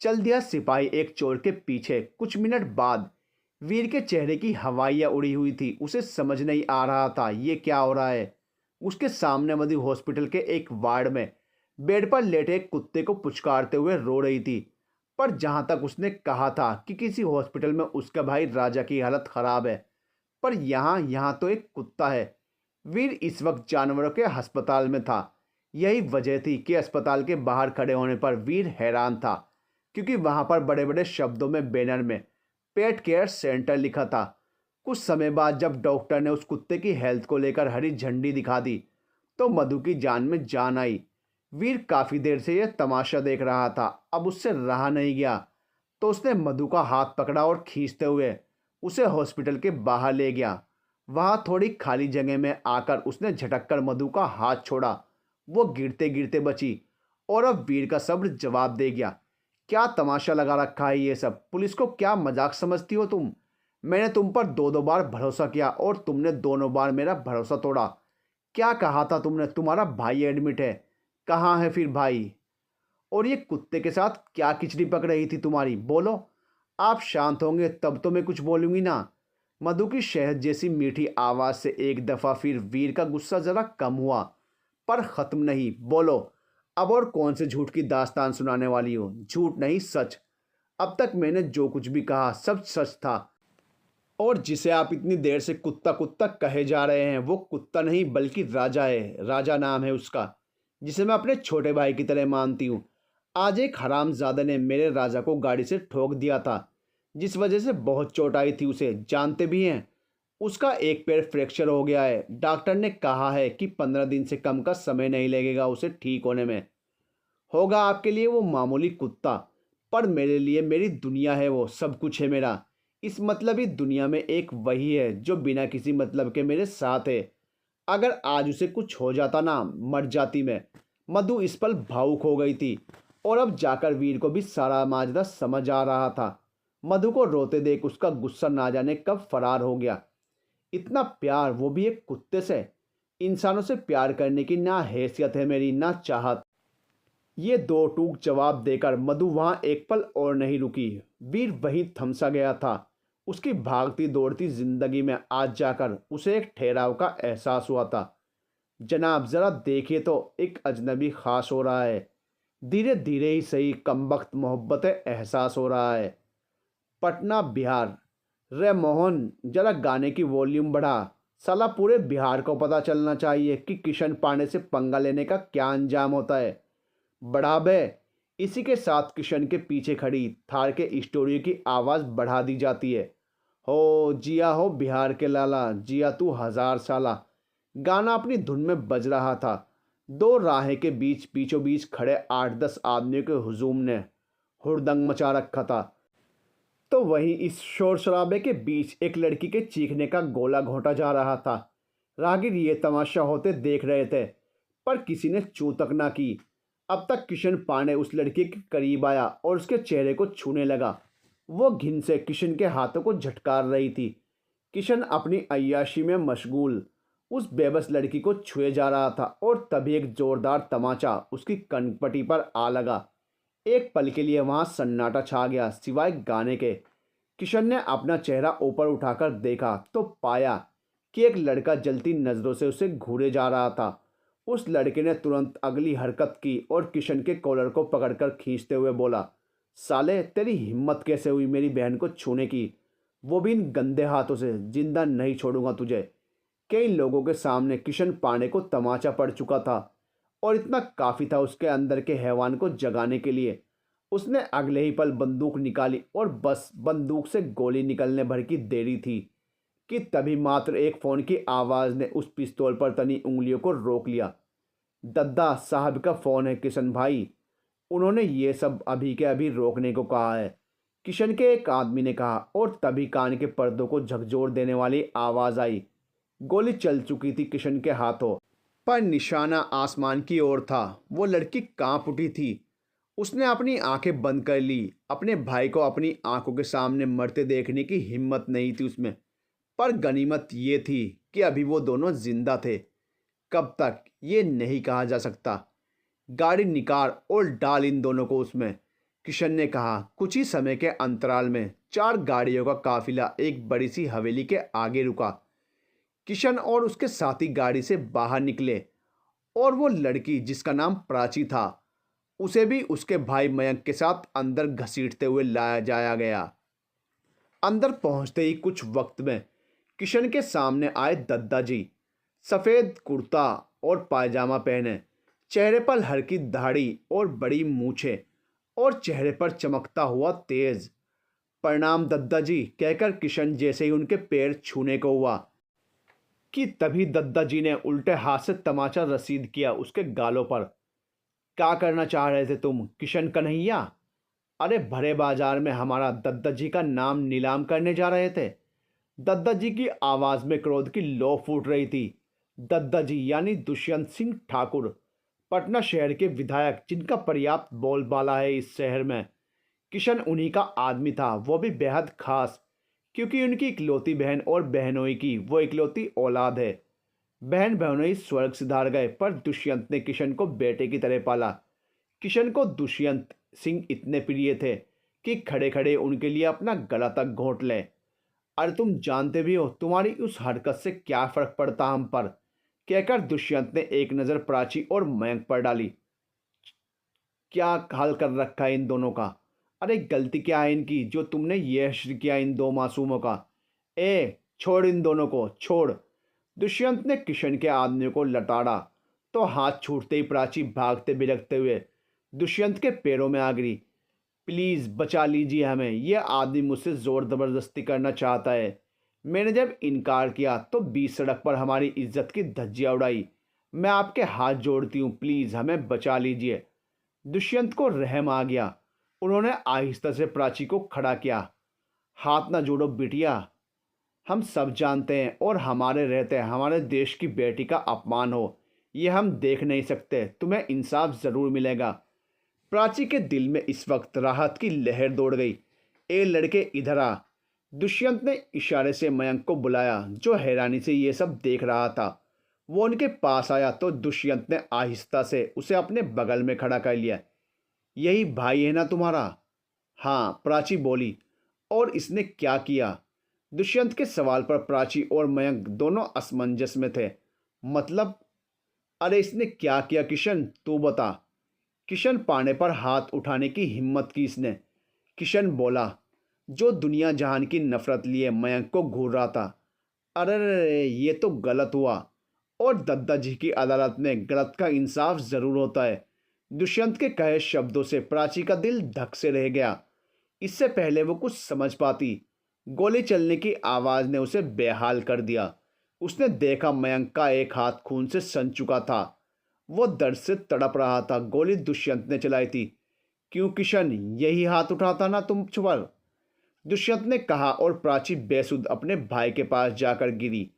चल दिया सिपाही एक चोर के पीछे। कुछ मिनट बाद वीर के चेहरे की हवाइयाँ उड़ी हुई थी। उसे समझ नहीं आ रहा था ये क्या हो रहा है। उसके सामने मधु हॉस्पिटल के एक वार्ड में बेड पर लेटे एक कुत्ते को पुचकारते हुए रो रही थी। पर जहां तक उसने कहा था कि किसी हॉस्पिटल में उसका भाई राजा की हालत खराब है, पर यहाँ तो एक कुत्ता है। वीर इस वक्त जानवरों के अस्पताल में था। यही वजह थी कि अस्पताल के बाहर खड़े होने पर वीर हैरान था, क्योंकि वहां पर बड़े बड़े शब्दों में बैनर में पेट केयर सेंटर लिखा था। कुछ समय बाद जब डॉक्टर ने उस कुत्ते की हेल्थ को लेकर हरी झंडी दिखा दी तो मधु की जान में जान आई। वीर काफी देर से यह तमाशा देख रहा था। अब उससे रहा नहीं गया तो उसने मधु का हाथ पकड़ा और खींचते हुए उसे हॉस्पिटल के बाहर ले गया। वहां थोड़ी खाली जगह में आकर उसने झटक कर मधु का हाथ छोड़ा। वो गिरते गिरते बची और अब वीर का सब्र जवाब दे गया। क्या तमाशा लगा रखा है ये सब? पुलिस को क्या मजाक समझती हो तुम? मैंने तुम पर दो दो बार भरोसा किया और तुमने दोनों बार मेरा भरोसा तोड़ा। क्या कहा था तुमने? तुम्हारा भाई एडमिट है। कहाँ है फिर भाई? और ये कुत्ते के साथ क्या किचड़ी पक रही थी तुम्हारी? बोलो। आप शांत होंगे तब तो मैं कुछ बोलूंगी ना। मधु की शहद जैसी मीठी आवाज से एक दफा फिर वीर का गुस्सा जरा कम हुआ, पर खत्म नहीं। बोलो अब, और कौन से झूठ की दास्तान सुनाने वाली हो? झूठ नहीं, सच। अब तक मैंने जो कुछ भी कहा सब सच था। और जिसे आप इतनी देर से कुत्ता कुत्ता कहे जा रहे हैं वो कुत्ता नहीं बल्कि राजा है। राजा नाम है उसका, जिसे मैं अपने छोटे भाई की तरह मानती हूँ। आज एक हरामजादे ने मेरे राजा को गाड़ी से ठोक दिया था, जिस वजह से बहुत चोट आई थी उसे। जानते भी हैं, उसका एक पैर फ्रैक्चर हो गया है। डॉक्टर ने कहा है कि 15 दिन से कम का समय नहीं लगेगा उसे ठीक होने में। होगा आपके लिए वो मामूली कुत्ता, पर मेरे लिए मेरी दुनिया है वो, सब कुछ है मेरा। इस मतलबी दुनिया में एक वही है जो बिना किसी मतलब के मेरे साथ है। अगर आज उसे कुछ हो जाता ना, मर जाती मैं। मधु इस पल भावुक हो गई थी और अब जाकर वीर को भी सारा माजरा समझ आ रहा था। मधु को रोते देख उसका गुस्सा ना जाने कब फरार हो गया। इतना प्यार, वो भी एक कुत्ते से। इंसानों से प्यार करने की ना हैसियत है मेरी, ना चाहत। ये दो टूक जवाब देकर मधु वहां एक पल और नहीं रुकी। वीर वहीं थमसा गया था। उसकी भागती दौड़ती जिंदगी में आज जाकर उसे एक ठहराव का एहसास हुआ था। जनाब जरा देखिए तो, एक अजनबी खास हो रहा है। धीरे धीरे ही सही, कमबख्त मोहब्बत एहसास हो रहा है। पटना बिहार। रे मोहन, जरा गाने की वॉल्यूम बढ़ा। साला पूरे बिहार को पता चलना चाहिए कि किशन पांडे से पंगा लेने का क्या अंजाम होता है। बढ़ा बे। इसी के साथ किशन के पीछे खड़ी थार के स्टोरी की आवाज़ बढ़ा दी जाती है। हो जिया हो बिहार के लाला, जिया तू 1000 साला। गाना अपनी धुन में बज रहा था। दो राहें के बीच बीचों बीच खड़े 8-10 आदमियों के हुजूम ने हुड़दंग मचा रखा था। तो वहीं इस शोर शराबे के बीच एक लड़की के चीखने का गोला घोंटा जा रहा था। राहगीर ये तमाशा होते देख रहे थे, पर किसी ने चू तक ना की। अब तक किशन पांडे उस लड़की के करीब आया और उसके चेहरे को छूने लगा। वो घिन से किशन के हाथों को झटकार रही थी। किशन अपनी अय्याशी में मशगूल उस बेबस लड़की को छुए जा रहा था और तभी एक जोरदार तमाचा उसकी कनपटी पर आ लगा। एक पल के लिए वहां सन्नाटा छा गया सिवाय गाने के। किशन ने अपना चेहरा ऊपर उठाकर देखा तो पाया कि एक लड़का जलती नजरों से उसे घूरे जा रहा था। उस लड़के ने तुरंत अगली हरकत की और किशन के कॉलर को पकड़कर खींचते हुए बोला, साले तेरी हिम्मत कैसे हुई मेरी बहन को छूने की? वो भी इन गंदे हाथों से। जिंदा नहीं छोड़ूंगा तुझे। कई लोगों के सामने किशन पांडे को तमाचा पड़ चुका था और इतना काफ़ी था उसके अंदर के हैवान को जगाने के लिए। उसने अगले ही पल बंदूक निकाली और बस बंदूक से गोली निकलने भर की देरी थी कि तभी मात्र एक फ़ोन की आवाज़ ने उस पिस्तौल पर तनी उंगलियों को रोक लिया। दद्दा साहब का फ़ोन है किशन भाई, उन्होंने ये सब अभी के अभी रोकने को कहा है, किशन के एक आदमी ने कहा। और तभी कान के पर्दों को झकझोर देने वाली आवाज़ आई। गोली चल चुकी थी किशन के हाथों, पर निशाना आसमान की ओर था। वो लड़की कांप उठी थी उसने अपनी आंखें बंद कर ली। अपने भाई को अपनी आंखों के सामने मरते देखने की हिम्मत नहीं थी उसमें। पर गनीमत ये थी कि अभी वो दोनों जिंदा थे। कब तक ये नहीं कहा जा सकता। गाड़ी निकाल और डाल इन दोनों को उसमें, किशन ने कहा। कुछ ही समय के अंतराल में 4 गाड़ियों का काफिला एक बड़ी सी हवेली के आगे रुका। किशन और उसके साथी गाड़ी से बाहर निकले और वो लड़की जिसका नाम प्राची था, उसे भी उसके भाई मयंक के साथ अंदर घसीटते हुए लाया जाया गया। अंदर पहुंचते ही कुछ वक्त में किशन के सामने आए दद्दा जी। सफ़ेद कुर्ता और पायजामा पहने, चेहरे पर हल्की दाढ़ी और बड़ी मूछें, और चेहरे पर चमकता हुआ तेज। प्रणाम दद्दा जी कहकर किशन जैसे ही उनके पैर छूने को हुआ कि तभी दद्दा जी ने उल्टे हाथ से तमाचा रसीद किया उसके गालों पर। क्या करना चाह रहे थे तुम किशन कन्हैया? अरे भरे बाजार में हमारा दद्दा जी का नाम नीलाम करने जा रहे थे? दद्दा जी की आवाज में क्रोध की लौ फूट रही थी। दद्दा जी यानी दुष्यंत सिंह ठाकुर, पटना शहर के विधायक जिनका पर्याप्त बोलबाला है इस शहर में। किशन उन्हीं का आदमी था, वो भी बेहद खास, क्योंकि उनकी इकलौती बहन और बहनोई की वो इकलौती औलाद है। बहन बहनोई स्वर्ग सिधार गए, पर दुष्यंत ने किशन को बेटे की तरह पाला। किशन को दुष्यंत सिंह इतने प्रिय थे कि खड़े खड़े उनके लिए अपना गला तक घोंट ले। अरे तुम जानते भी हो तुम्हारी उस हरकत से क्या फर्क पड़ता हम पर, कहकर दुष्यंत ने एक नज़र प्राची और मयंक पर डाली। क्या हाल कर रखा है इन दोनों का? अरे गलती क्या है इनकी जो तुमने ये हश्र किया इन दो मासूमों का? ए छोड़ इन दोनों को, छोड़। दुष्यंत ने किशन के आदमियों को लताड़ा तो हाथ छूटते ही प्राची भागते बिलखते हुए दुष्यंत के पैरों में आ गिरी। प्लीज़ बचा लीजिए हमें, यह आदमी मुझसे ज़ोर ज़बरदस्ती करना चाहता है। मैंने जब इनकार किया तो बीच सड़क पर हमारी इज्जत की धज्जियाँ उड़ाई। मैं आपके हाथ जोड़ती हूँ, प्लीज़ हमें बचा लीजिए। दुष्यंत को रहम आ गया। उन्होंने आहिस्ता से प्राची को खड़ा किया। हाथ ना जोड़ो बिटिया, हम सब जानते हैं और हमारे रहते हमारे देश की बेटी का अपमान हो ये हम देख नहीं सकते। तुम्हें इंसाफ ज़रूर मिलेगा। प्राची के दिल में इस वक्त राहत की लहर दौड़ गई। ए लड़के इधर आ। दुष्यंत ने इशारे से मयंक को बुलाया जो हैरानी से ये सब देख रहा था। वो उनके पास आया तो दुष्यंत ने आहिस्ता से उसे अपने बगल में खड़ा कर लिया। यही भाई है ना तुम्हारा? हाँ, प्राची बोली। और इसने क्या किया? दुष्यंत के सवाल पर प्राची और मयंक दोनों असमंजस में थे। मतलब? अरे इसने क्या किया किशन, तू बता। किशन पाने पर हाथ उठाने की हिम्मत की इसने। किशन बोला जो दुनिया जहान की नफरत लिए मयंक को घूर रहा था। अरे ये तो गलत हुआ, और दद्दा जी की अदालत में गलत का इंसाफ ज़रूर होता है। दुष्यंत के कहे शब्दों से प्राची का दिल धक से रह गया। इससे पहले वो कुछ समझ पाती, गोली चलने की आवाज़ ने उसे बेहाल कर दिया। उसने देखा मयंक का एक हाथ खून से सन चुका था। वो दर्द से तड़प रहा था। गोली दुष्यंत ने चलाई थी। क्यों किशन, यही हाथ उठाता ना तुम पर? दुष्यंत ने कहा और प्राची बेसुध अपने भाई के पास जाकर गिरी।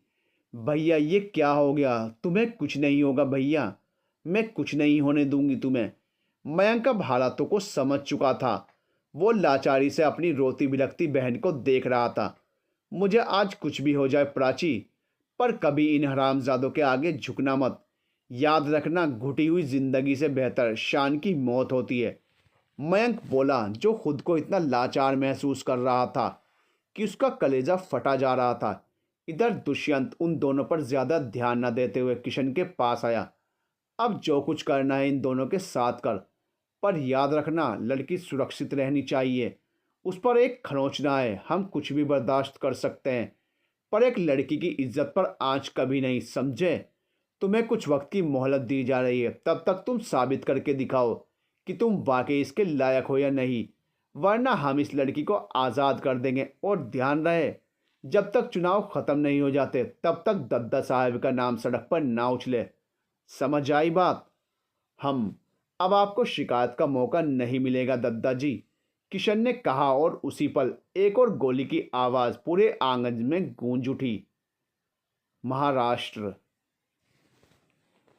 भैया ये क्या हो गया? तुम्हें कुछ नहीं होगा भैया, मैं कुछ नहीं होने दूंगी तुम्हें। मयंक अब हालातों को समझ चुका था। वो लाचारी से अपनी रोती बिलखती बहन को देख रहा था। मुझे आज कुछ भी हो जाए प्राची, पर कभी इन हरामजादों के आगे झुकना मत। याद रखना घुटी हुई जिंदगी से बेहतर शान की मौत होती है। मयंक बोला जो खुद को इतना लाचार महसूस कर रहा था कि उसका कलेजा फटा जा रहा था। इधर दुष्यंत उन दोनों पर ज्यादा ध्यान न देते हुए किशन के पास आया। अब जो कुछ करना है इन दोनों के साथ कर, पर याद रखना लड़की सुरक्षित रहनी चाहिए। उस पर एक खरोंच ना आए। हम कुछ भी बर्दाश्त कर सकते हैं, पर एक लड़की की इज्जत पर आंच कभी नहीं, समझे? तुम्हें कुछ वक्त की मोहलत दी जा रही है, तब तक तुम साबित करके दिखाओ कि तुम वाकई इसके लायक हो या नहीं, वरना हम इस लड़की को आज़ाद कर देंगे। और ध्यान रहे, जब तक चुनाव ख़त्म नहीं हो जाते तब तक दद्दा साहब का नाम सड़क पर ना उछले। समझ आई बात? हम अब आपको शिकायत का मौका नहीं मिलेगा दद्दा जी, किशन ने कहा, और उसी पल एक और गोली की आवाज़ पूरे आंगन में गूंज उठी। महाराष्ट्र।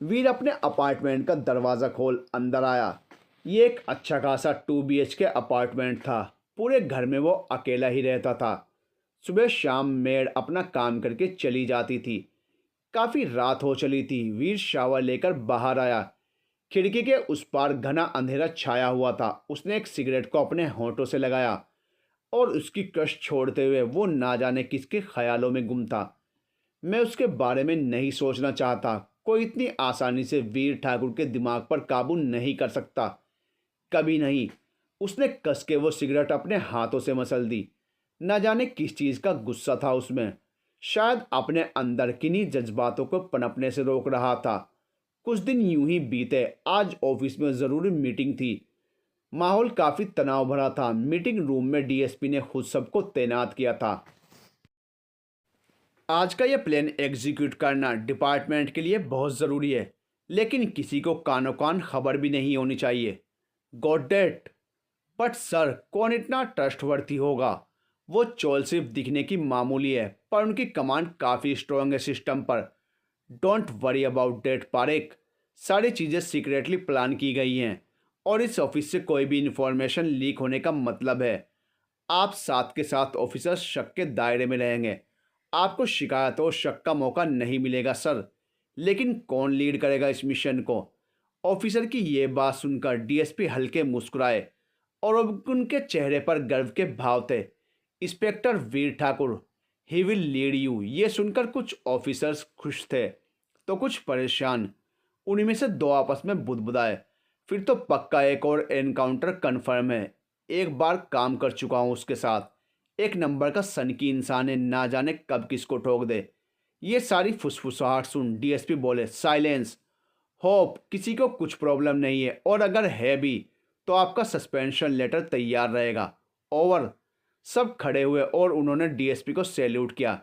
वीर अपने अपार्टमेंट का दरवाज़ा खोल अंदर आया। ये एक अच्छा खासा 2 BHK अपार्टमेंट था। पूरे घर में वो अकेला ही रहता था। सुबह शाम मेड अपना काम करके चली जाती थी। काफ़ी रात हो चली थी। वीर शावर लेकर बाहर आया। खिड़की के उस पार घना अंधेरा छाया हुआ था। उसने एक सिगरेट को अपने होंठों से लगाया और उसकी कश छोड़ते हुए वो ना जाने किसके ख्यालों में गुम था। मैं उसके बारे में नहीं सोचना चाहता। कोई इतनी आसानी से वीर ठाकुर के दिमाग पर काबू नहीं कर सकता, कभी नहीं। उसने कस के वो सिगरेट अपने हाथों से मसल दी। न जाने किस चीज़ का गुस्सा था उसमें। शायद अपने अंदर किन्हीं जज्बातों को पनपने से रोक रहा था। कुछ दिन यूं ही बीते। आज ऑफिस में ज़रूरी मीटिंग थी। माहौल काफ़ी तनाव भरा था। मीटिंग रूम में डीएसपी ने खुद सबको तैनात किया था। आज का ये प्लान एग्जीक्यूट करना डिपार्टमेंट के लिए बहुत ज़रूरी है, लेकिन किसी को कानो कान खबर भी नहीं होनी चाहिए। Got date. बट सर, कौन इतना ट्रस्टवर्थी होगा? वो चोल सिर्फ दिखने की मामूली है, पर उनकी कमांड काफ़ी स्ट्रॉन्ग है सिस्टम पर। डोंट वरी अबाउट डेट पारेख। सारी चीज़ें सीक्रेटली प्लान की गई हैं और इस ऑफिस से कोई भी इंफॉर्मेशन लीक होने का मतलब है आप साथ के साथ ऑफिसर्स शक के दायरे में रहेंगे। आपको शिकायत और शक का मौका नहीं मिलेगा सर। लेकिन कौन लीड करेगा इस मिशन को? ऑफिसर की ये बात सुनकर डीएसपी हल्के मुस्कुराए और अब उनके चेहरे पर गर्व के भाव थे। Inspector Veer Thakur, he will lead you. ये सुनकर कुछ ऑफिसर्स खुश थे तो कुछ परेशान। उन्हीं में से दो आपस में बुदबुदाए, फिर तो पक्का एक और एनकाउंटर कन्फर्म है। एक बार काम कर चुका हूँ उसके साथ। एक नंबर का सनकी इंसान है, ना जाने कब किसको ठोक दे। ये सारी फुसफुसाहट सुन डीएसपी बोले, साइलेंस। होप किसी को कुछ प्रॉब्लम नहीं है, और अगर है भी तो आपका सस्पेंशन लेटर तैयार रहेगा। ओवर। सब खड़े हुए और उन्होंने डीएसपी को सैल्यूट किया।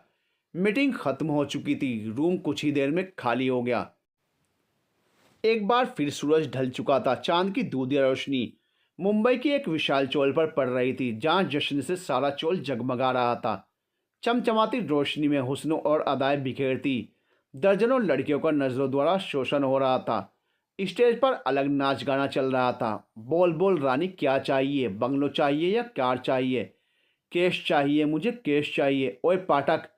मीटिंग खत्म हो चुकी थी। रूम कुछ ही देर में खाली हो गया। एक बार फिर सूरज ढल चुका था। चांद की दूधिया रोशनी मुंबई की एक विशाल चोल पर पड़ रही थी, जहां जश्न से सारा चोल जगमगा रहा था। चमचमाती रोशनी में हुस्न और अदाएं बिखेरती दर्जनों लड़कियों का नजरों द्वारा शोषण हो रहा था। स्टेज पर अलग नाच गाना चल रहा था। बोल बोल रानी, क्या चाहिए? बंगलो चाहिए या कार चाहिए? केश चाहिए, मुझे केश चाहिए। ओए पाठक,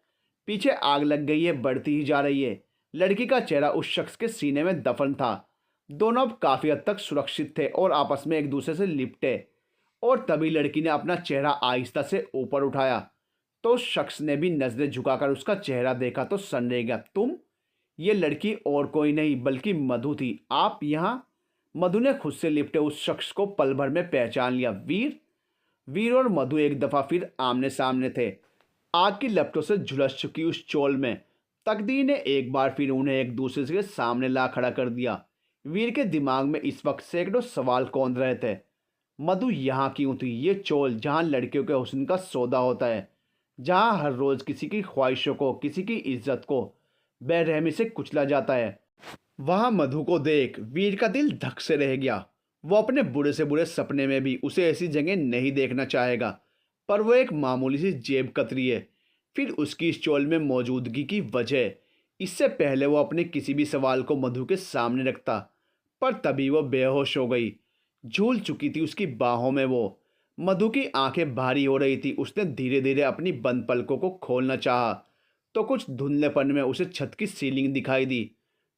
पीछे आग लग गई है, बढ़ती ही जा रही है। लड़की का चेहरा उस शख्स के सीने में दफन था। दोनों अब काफी हद तक सुरक्षित थे और आपस में एक दूसरे से लिपटे। और तभी लड़की ने अपना चेहरा आहिस्ता से ऊपर उठाया तो उस शख्स ने भी नजरें झुकाकर उसका चेहरा देखा तो सन्ने गया। तुम? ये लड़की और कोई नहीं बल्कि मधु थी। आप यहाँ? मधु ने खुद से लिपटे उस शख्स को पल भर में पहचान लिया। वीर। वीर और मधु एक दफा फिर आमने सामने थे। आग की लपटों से झुलस चुकी उस चोल में तकदीर ने एक बार फिर उन्हें एक दूसरे के सामने ला खड़ा कर दिया। वीर के दिमाग में इस वक्त सैकड़ों सवाल कौंध रहे थे। मधु यहाँ क्यों थी? ये चोल जहाँ लड़कियों के हुस्न का सौदा होता है, जहाँ हर रोज किसी की ख्वाहिशों को, किसी की इज्जत को बेरहमी से कुचला जाता है, वहाँ मधु को देख वीर का दिल धक से रह गया। वो अपने बुरे से बुरे सपने में भी उसे ऐसी जगह नहीं देखना चाहेगा, पर वो एक मामूली सी जेब कतरी है। फिर उसकी इस चोल में मौजूदगी की वजह। इससे पहले वो अपने किसी भी सवाल को मधु के सामने रखता, पर तभी वो बेहोश हो गई। झूल चुकी थी उसकी बाहों में वो। मधु की आंखें भारी हो रही थी। उसने धीरे धीरे अपनी बंद पलकों को खोलना चाहा तो कुछ धुंधलेपन में उसे छत की सीलिंग दिखाई दी।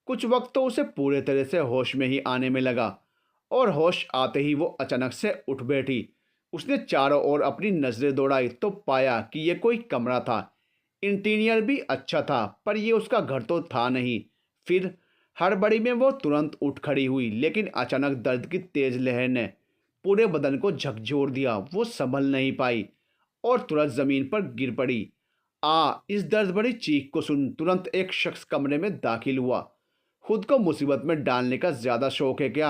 कुछ वक्त तो उसे पूरे तरह से होश में ही आने में लगा, और होश आते ही वो अचानक से उठ बैठी। उसने चारों ओर अपनी नजरें दौड़ाई तो पाया कि यह कोई कमरा था। इंटीरियर भी अच्छा था, पर यह उसका घर तो था नहीं। फिर हड़बड़ी में वो तुरंत उठ खड़ी हुई, लेकिन अचानक दर्द की तेज लहर ने पूरे बदन को झकझोर दिया। वो संभल नहीं पाई और तुरंत जमीन पर गिर पड़ी। इस दर्द भरी चीख को सुन तुरंत एक शख्स कमरे में दाखिल हुआ। खुद को मुसीबत में डालने का ज्यादा शौक है क्या?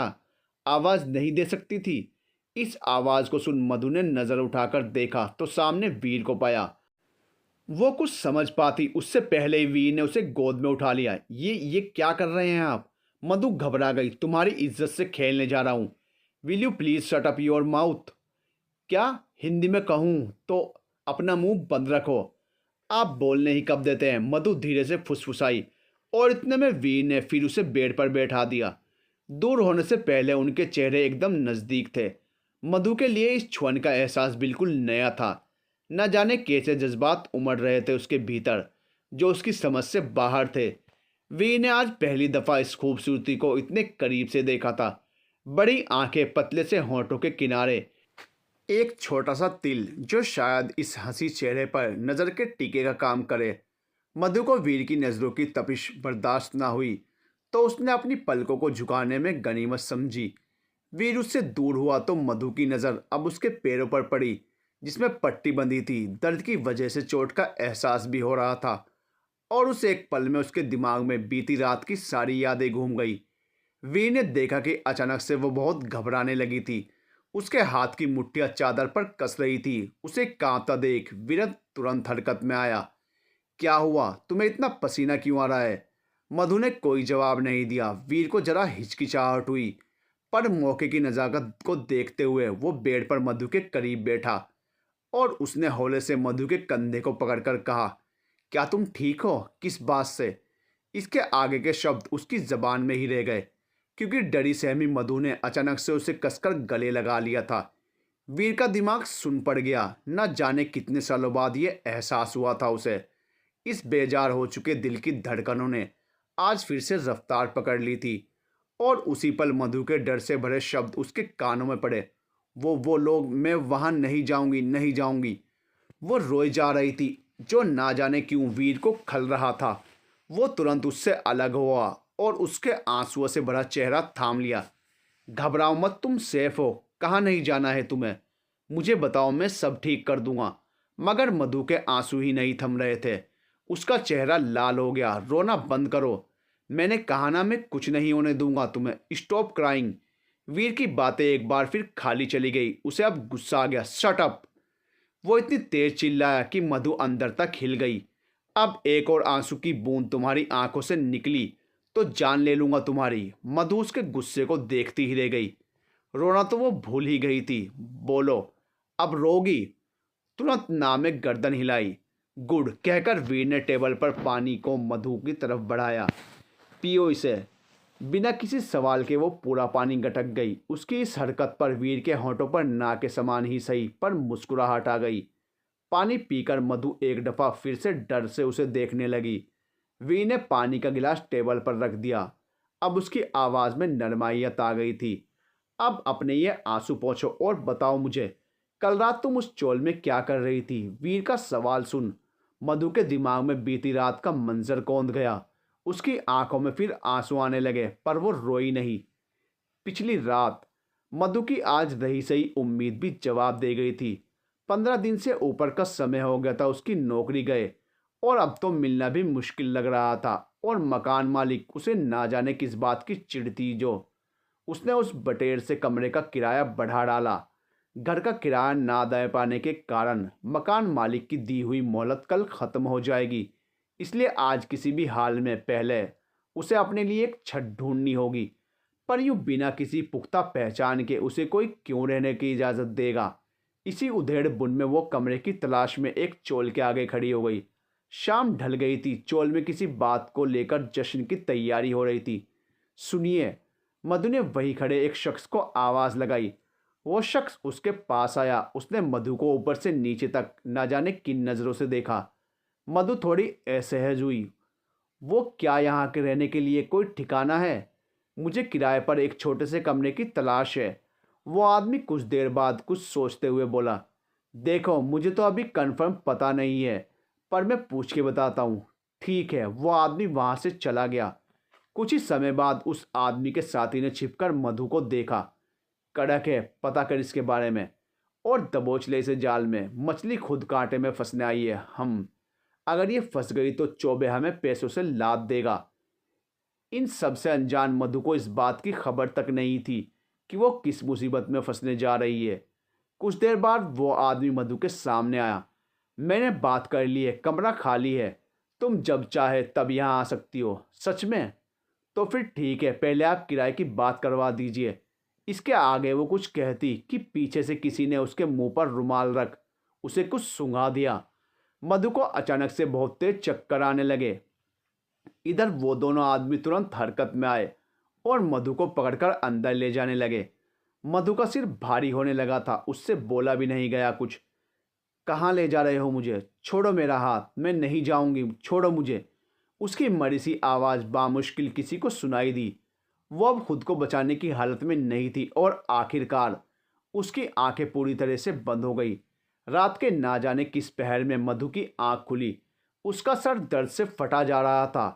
आवाज नहीं दे सकती थी? इस आवाज को सुन मधु ने नजर उठाकर देखा तो सामने वीर को पाया। वो कुछ समझ पाती उससे पहले ही वीर ने उसे गोद में उठा लिया। ये क्या कर रहे हैं आप? मधु घबरा गई। तुम्हारी इज्जत से खेलने जा रहा हूँ। Will you please shut up your mouth? क्या हिंदी में कहूँ तो अपना मुंह बंद रखो। आप बोलने ही कब देते हैं? मधु धीरे से फुसफुसाई और इतने में वीर ने फिर उसे बेड पर बैठा दिया। दूर होने से पहले उनके चेहरे एकदम नज़दीक थे। मधु के लिए इस क्षण का एहसास बिल्कुल नया था। न जाने कैसे जज्बात उमड़ रहे थे उसके भीतर, जो उसकी समझ से बाहर थे। वी ने आज पहली दफ़ा इस खूबसूरती को इतने करीब से देखा था। बड़ी आंखें, पतले से होंठों के किनारे एक छोटा सा तिल, जो शायद इस हंसी चेहरे पर नज़र के टीके का काम करे। मधु को वीर की नज़रों की तपिश बर्दाश्त ना हुई, तो उसने अपनी पलकों को झुकाने में गनीमत समझी। वीर उससे दूर हुआ तो मधु की नज़र अब उसके पैरों पर पड़ी, जिसमें पट्टी बंधी थी। दर्द की वजह से चोट का एहसास भी हो रहा था, और उस एक पल में उसके दिमाग में बीती रात की सारी यादें घूम गई। वीर ने देखा कि अचानक से वो बहुत घबराने लगी थी। उसके हाथ की मुट्ठियां चादर पर कस रही थी। उसे कांपता देख वीरन तुरंत हरकत में आया। क्या हुआ? तुम्हें इतना पसीना क्यों आ रहा है? मधु ने कोई जवाब नहीं दिया। वीर को जरा हिचकिचाहट हुई, पर मौके की नज़ाकत को देखते हुए वो बेड पर मधु के करीब बैठा, और उसने हौले से मधु के कंधे को पकड़कर कहा, क्या तुम ठीक हो? किस बात से? इसके आगे के शब्द उसकी जबान में ही रह गए, क्योंकि डरी सहमी मधु ने अचानक से उसे कसकर गले लगा लिया था। वीर का दिमाग सुन पड़ गया। न जाने कितने सालों बाद ये एहसास हुआ था उसे। इस बेजार हो चुके दिल की धड़कनों ने आज फिर से रफ्तार पकड़ ली थी, और उसी पल मधु के डर से भरे शब्द उसके कानों में पड़े। वो लोग, मैं वहां नहीं जाऊंगी, नहीं जाऊंगी। वो रोई जा रही थी, जो ना जाने क्यों वीर को खल रहा था। वो तुरंत उससे अलग हुआ और उसके आंसुओं से भरा चेहरा थाम लिया। घबराओ मत, तुम सेफ हो। कहाँ नहीं जाना है तुम्हें? मुझे बताओ, मैं सब ठीक कर दूंगा। मगर मधु के आंसू ही नहीं थम रहे थे। उसका चेहरा लाल हो गया। रोना बंद करो, मैंने कहा ना, मैं कुछ नहीं होने दूंगा तुम्हें। Stop crying. वीर की बातें एक बार फिर खाली चली गई। उसे अब गुस्सा आ गया। Shut up. वो इतनी तेज चिल्लाया कि मधु अंदर तक हिल गई। अब एक और आंसू की बूंद तुम्हारी आंखों से निकली तो जान ले लूंगा तुम्हारी। मधु उसके गुस्से को देखती ही रह गई। रोना तो वो भूल ही गई थी। बोलो, अब रोगी? तुरंत ना में गर्दन हिलाई। गुड कहकर वीर ने टेबल पर पानी को मधु की तरफ बढ़ाया। पियो इसे। बिना किसी सवाल के वो पूरा पानी गटक गई। उसकी इस हरकत पर वीर के होंठों पर ना के समान ही सही, पर मुस्कुराहट आ गई। पानी पीकर मधु एक दफा फिर से डर से उसे देखने लगी। वीर ने पानी का गिलास टेबल पर रख दिया। अब उसकी आवाज में नरमाइयत आ गई थी। अब अपने ये आंसू पोंछो और बताओ मुझे, कल रात तुम उस चोल में क्या कर रही थी? वीर का सवाल सुन मधु के दिमाग में बीती रात का मंजर कौंध गया। उसकी आंखों में फिर आंसू आने लगे, पर वो रोई नहीं। पिछली रात मधु की आज रही सही उम्मीद भी जवाब दे गई थी। 15 दिन से ऊपर का समय हो गया था उसकी नौकरी गए, और अब तो मिलना भी मुश्किल लग रहा था। और मकान मालिक उसे ना जाने किस बात की चिढ़ थी, जो उसने उस बटेर से कमरे का किराया बढ़ा डाला। घर का किराया ना दे पाने के कारण मकान मालिक की दी हुई मोहलत कल खत्म हो जाएगी। इसलिए आज किसी भी हाल में पहले उसे अपने लिए एक छत ढूंढनी होगी। पर यूं बिना किसी पुख्ता पहचान के उसे कोई क्यों रहने की इजाज़त देगा? इसी उधेड़ बुन में वो कमरे की तलाश में एक चोल के आगे खड़ी हो गई। शाम ढल गई थी। चोल में किसी बात को लेकर जश्न की तैयारी हो रही थी। सुनिए, मधु ने वहीं खड़े एक शख्स को आवाज़ लगाई। वो शख्स उसके पास आया। उसने मधु को ऊपर से नीचे तक न जाने किन नज़रों से देखा। मधु थोड़ी असहज हुई। वो क्या यहाँ के रहने के लिए कोई ठिकाना है? मुझे किराए पर एक छोटे से कमरे की तलाश है। वो आदमी कुछ देर बाद कुछ सोचते हुए बोला, देखो, मुझे तो अभी कंफर्म पता नहीं है, पर मैं पूछ के बताता हूँ। ठीक है। वो आदमी वहाँ से चला गया। कुछ ही समय बाद उस आदमी के साथी ने छिपकर मधु को देखा। कड़क है, पता कर इसके बारे में, और दबोच ले इसे जाल में। मछली खुद कांटे में फंसने आई है। हम अगर ये फंस गई तो चौबे हमें पैसों से लाद देगा। इन सबसे अनजान मधु को इस बात की खबर तक नहीं थी कि वो किस मुसीबत में फंसने जा रही है। कुछ देर बाद वो आदमी मधु के सामने आया। मैंने बात कर ली है, कमरा खाली है। तुम जब चाहे तब यहाँ आ सकती हो। सच में? तो फिर ठीक है, पहले आप किराए की बात करवा दीजिए। इसके आगे वो कुछ कहती कि पीछे से किसी ने उसके मुंह पर रुमाल रख उसे कुछ सुंघा दिया। मधु को अचानक से बहुत तेज चक्कर आने लगे। इधर वो दोनों आदमी तुरंत हरकत में आए और मधु को पकड़कर अंदर ले जाने लगे। मधु का सिर भारी होने लगा था, उससे बोला भी नहीं गया कुछ। कहाँ ले जा रहे हो मुझे? छोड़ो मेरा हाथ, मैं नहीं जाऊंगी, छोड़ो मुझे। उसकी मरी सी आवाज़ बामुश्किल किसी को सुनाई दी। वो अब खुद को बचाने की हालत में नहीं थी और आखिरकार उसकी आंखें पूरी तरह से बंद हो गई। रात के ना जाने किस पहर में मधु की आंख खुली। उसका सर दर्द से फटा जा रहा था।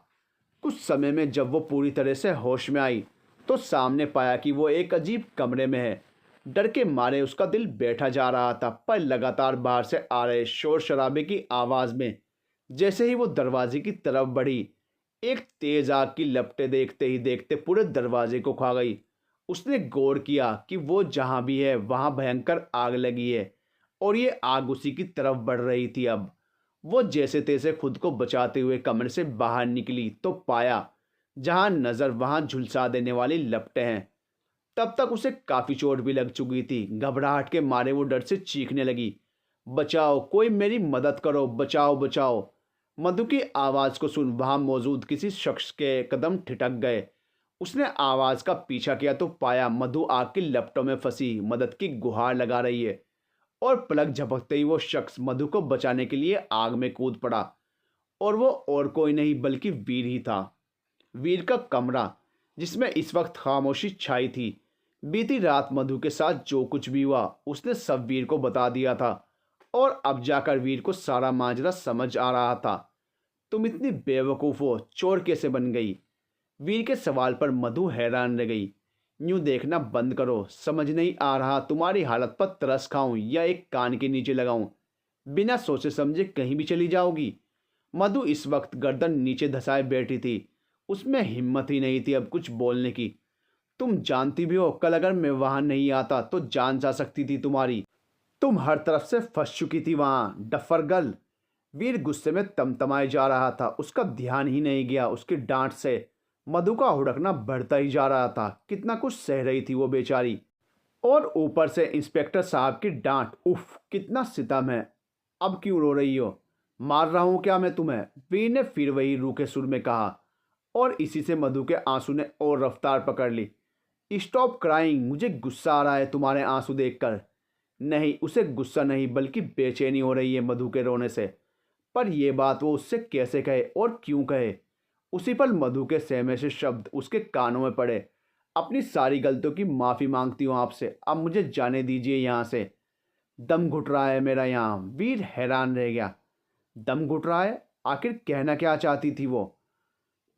कुछ समय में जब वो पूरी तरह से होश में आई तो सामने पाया कि वो एक अजीब कमरे में है। डर के मारे उसका दिल बैठा जा रहा था, पर लगातार बाहर से आ रहे शोर शराबे की आवाज़ में जैसे ही वो दरवाजे की तरफ बढ़ी, एक तेज आग की लपटें देखते ही देखते पूरे दरवाजे को खा गई। उसने गौर किया कि वो जहाँ भी है वहाँ भयंकर आग लगी है और ये आग उसी की तरफ बढ़ रही थी। अब वो जैसे तैसे खुद को बचाते हुए कमरे से बाहर निकली तो पाया जहाँ नज़र वहाँ झुलसा देने वाली लपटें हैं। तब तक उसे काफ़ी चोट भी लग चुकी थी। घबराहट के मारे वो डर से चीखने लगी, बचाओ, कोई मेरी मदद करो, बचाओ बचाओ। मधु की आवाज़ को सुन वहाँ मौजूद किसी शख्स के कदम ठिठक गए। उसने आवाज़ का पीछा किया तो पाया मधु आग की लपटों में फंसी मदद की गुहार लगा रही है और पलक झपकते ही वो शख्स मधु को बचाने के लिए आग में कूद पड़ा। और वो और कोई नहीं बल्कि वीर ही था। वीर का कमरा, जिसमें इस वक्त खामोशी छाई थी। बीती रात मधु के साथ जो कुछ भी हुआ उसने सब वीर को बता दिया था और अब जाकर वीर को सारा माजरा समझ आ रहा था। तुम इतनी बेवकूफ़ हो, चोर कैसे बन गई? वीर के सवाल पर मधु हैरान रह गई। यूं देखना बंद करो, समझ नहीं आ रहा तुम्हारी हालत पर तरस खाऊं या एक कान के नीचे लगाऊं? बिना सोचे समझे कहीं भी चली जाओगी। मधु इस वक्त गर्दन नीचे धंसाए बैठी थी। उसमें हिम्मत ही नहीं थी अब कुछ बोलने की। तुम जानती भी हो कल अगर मैं वहां नहीं आता तो जान जा सकती थी तुम्हारी। तुम हर तरफ से फंस चुकी थी वहां, डफरगल। वीर गुस्से में तमतमाए जा रहा था। उसका ध्यान ही नहीं गया उसकी डांट से। मधु का हुड़कना बढ़ता ही जा रहा था। कितना कुछ सह रही थी वो बेचारी, और ऊपर से इंस्पेक्टर साहब की डांट। उफ, कितना सितम है। अब क्यों रो रही हो? मार रहा हूं क्या मैं तुम्हें? वीर ने फिर वही रूखे सुर में कहा और इसी से मधु के आंसू ने और रफ्तार पकड़ ली। स्टॉप क्राइंग, मुझे गुस्सा आ रहा है तुम्हारे आंसू देखकर। नहीं, उसे गुस्सा नहीं बल्कि बेचैनी हो रही है मधु के रोने से। पर यह बात वो उससे कैसे कहे और क्यों कहे? उसी पल मधु के सहमे से शब्द उसके कानों में पड़े। अपनी सारी गलतियों की माफ़ी मांगती हूँ आपसे, अब मुझे जाने दीजिए यहाँ से। दम घुट रहा है मेरा यहाँ। वीर हैरान रह गया। दम घुट रहा है? आखिर कहना क्या चाहती थी वो?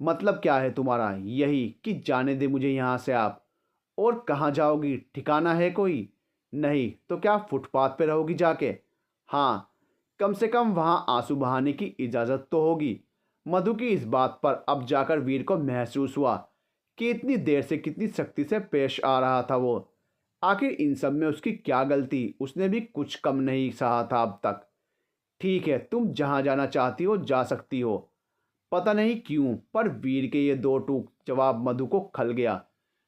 मतलब क्या है तुम्हारा? यही कि जाने दे मुझे यहाँ से आप। और कहाँ जाओगी? ठिकाना है कोई? नहीं तो क्या फुटपाथ पे रहोगी जाके? हाँ, कम से कम वहाँ आंसू बहाने की इजाज़त तो होगी। मधु की इस बात पर अब जाकर वीर को महसूस हुआ कि इतनी देर से कितनी सख्ती से पेश आ रहा था वो। आखिर इन सब में उसकी क्या गलती? उसने भी कुछ कम नहीं सहा था अब तक। ठीक है, तुम जहाँ जाना चाहती हो जा सकती हो। पता नहीं क्यों पर वीर के ये दो टूक जवाब मधु को खल गया।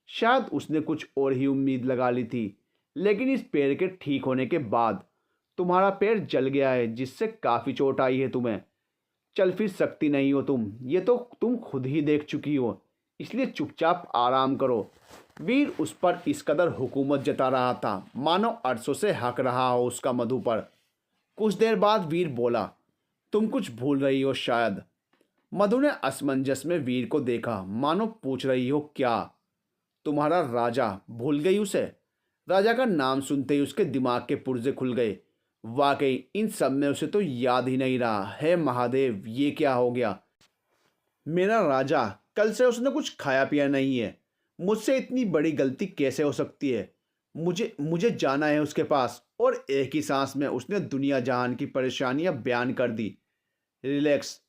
शायद उसने कुछ और ही उम्मीद लगा ली थी। लेकिन इस पैर के ठीक होने के बाद तुम्हारा पैर जल गया है, जिससे काफ़ी चोट आई है तुम्हें। चल फिर सकती नहीं हो तुम, ये तो तुम खुद ही देख चुकी हो। इसलिए चुपचाप आराम करो। वीर उस पर इस कदर हुकूमत जता रहा था मानो अरसों से हक रहा हो उसका मधु पर। कुछ देर बाद वीर बोला, तुम कुछ भूल रही हो शायद। मधु ने असमंजस में वीर को देखा, मानो पूछ रही हो क्या? तुम्हारा राजा, भूल गई उसे? राजा का नाम सुनते ही उसके दिमाग के पुर्जे खुल गए। वाकई इन सब में उसे तो याद ही नहीं रहा है। महादेव, ये क्या हो गया? मेरा राजा, कल से उसने कुछ खाया पिया नहीं है। मुझसे इतनी बड़ी गलती कैसे हो सकती है? मुझे मुझे जाना है उसके पास। और एक ही सांस में उसने दुनिया जहान की परेशानियां बयान कर दी। रिलैक्स,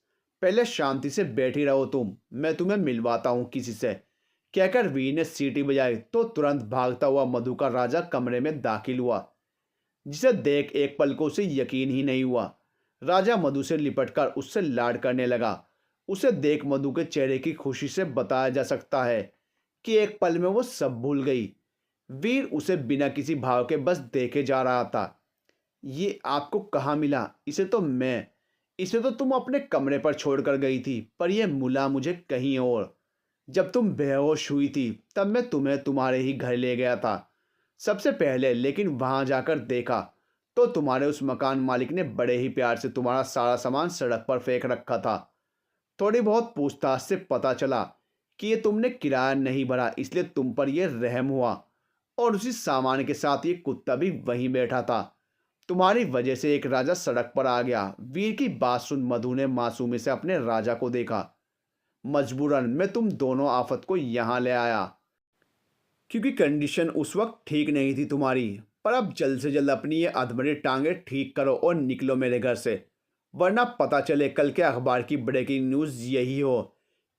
पहले शांति से बैठी रहो तुम, मैं तुम्हें मिलवाता हूँ किसी से, कहकर वीर ने सीटी बजाई तो तुरंत भागता हुआ मधु का राजा कमरे में दाखिल हुआ, जिसे देख एक पल को उसे यकीन ही नहीं हुआ। राजा मधु से लिपटकर उससे लाड करने लगा। उसे देख मधु के चेहरे की खुशी से बताया जा सकता है कि एक पल में वो सब भूल गई। वीर उसे बिना किसी भाव के बस देखे जा रहा था। ये आपको कहाँ मिला? इसे तो तुम अपने कमरे पर छोड़कर गई थी, पर यह मिला मुझे कहीं और। जब तुम बेहोश हुई थी तब मैं तुम्हें तुम्हारे ही घर ले गया था सबसे पहले, लेकिन वहां जाकर देखा तो तुम्हारे उस मकान मालिक ने बड़े ही प्यार से तुम्हारा सारा सामान सड़क पर फेंक रखा था। थोड़ी बहुत पूछताछ से पता चला कि ये तुमने किराया नहीं भरा, इसलिए तुम पर यह रहम हुआ और उसी सामान के साथ ये कुत्ता भी वहीं बैठा था। तुम्हारी वजह से एक राजा सड़क पर आ गया। वीर की बात सुन मधु ने मासूमी से अपने राजा को देखा। मजबूरन मैं तुम दोनों आफत को यहाँ ले आया क्योंकि कंडीशन उस वक्त ठीक नहीं थी तुम्हारी। पर अब जल्द से जल्द अपनी ये अधमरी टांगे ठीक करो और निकलो मेरे घर से, वरना पता चले कल के अखबार की ब्रेकिंग न्यूज़ यही हो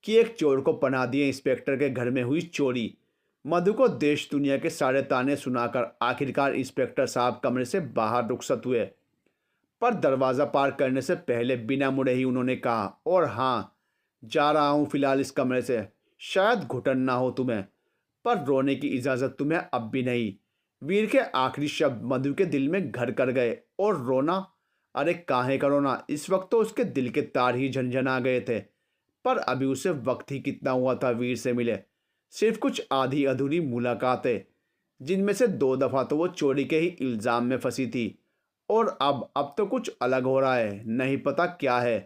कि एक चोर को पनाह दिए इंस्पेक्टर के घर में हुई चोरी। मधु को देश दुनिया के सारे ताने सुनाकर आखिरकार इंस्पेक्टर साहब कमरे से बाहर रुखसत हुए। पर दरवाज़ा पार करने से पहले बिना मुड़े ही उन्होंने कहा, और हाँ, जा रहा हूँ फिलहाल इस कमरे से। शायद घुटन ना हो तुम्हें, पर रोने की इजाज़त तुम्हें अब भी नहीं। वीर के आखिरी शब्द मधु के दिल में घर कर गए। और रोना? अरे काहे का रोना, इस वक्त तो उसके दिल के तार ही झंझना गए थे। पर अभी उसे वक्त ही कितना हुआ था वीर से मिले, सिर्फ कुछ आधी अधूरी मुलाकातें, जिनमें से 2 दफ़ा तो वो चोरी के ही इल्ज़ाम में फंसी थी। और अब तो कुछ अलग हो रहा है, नहीं पता क्या है,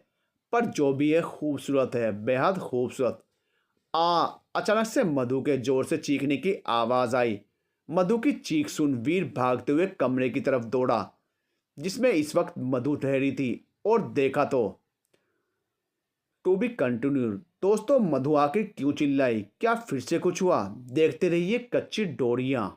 पर जो भी है खूबसूरत है, बेहद खूबसूरत। अचानक से मधु के जोर से चीखने की आवाज़ आई। मधु की चीख सुन वीर भागते हुए कमरे की तरफ दौड़ा जिसमें इस वक्त मधु ठहरी थी, और देखा तो टू बी कंटिन्यूड। दोस्तों, मधु आखिर क्यों चिल्लाई? क्या फिर से कुछ हुआ? देखते रहिए कच्ची डोरियां।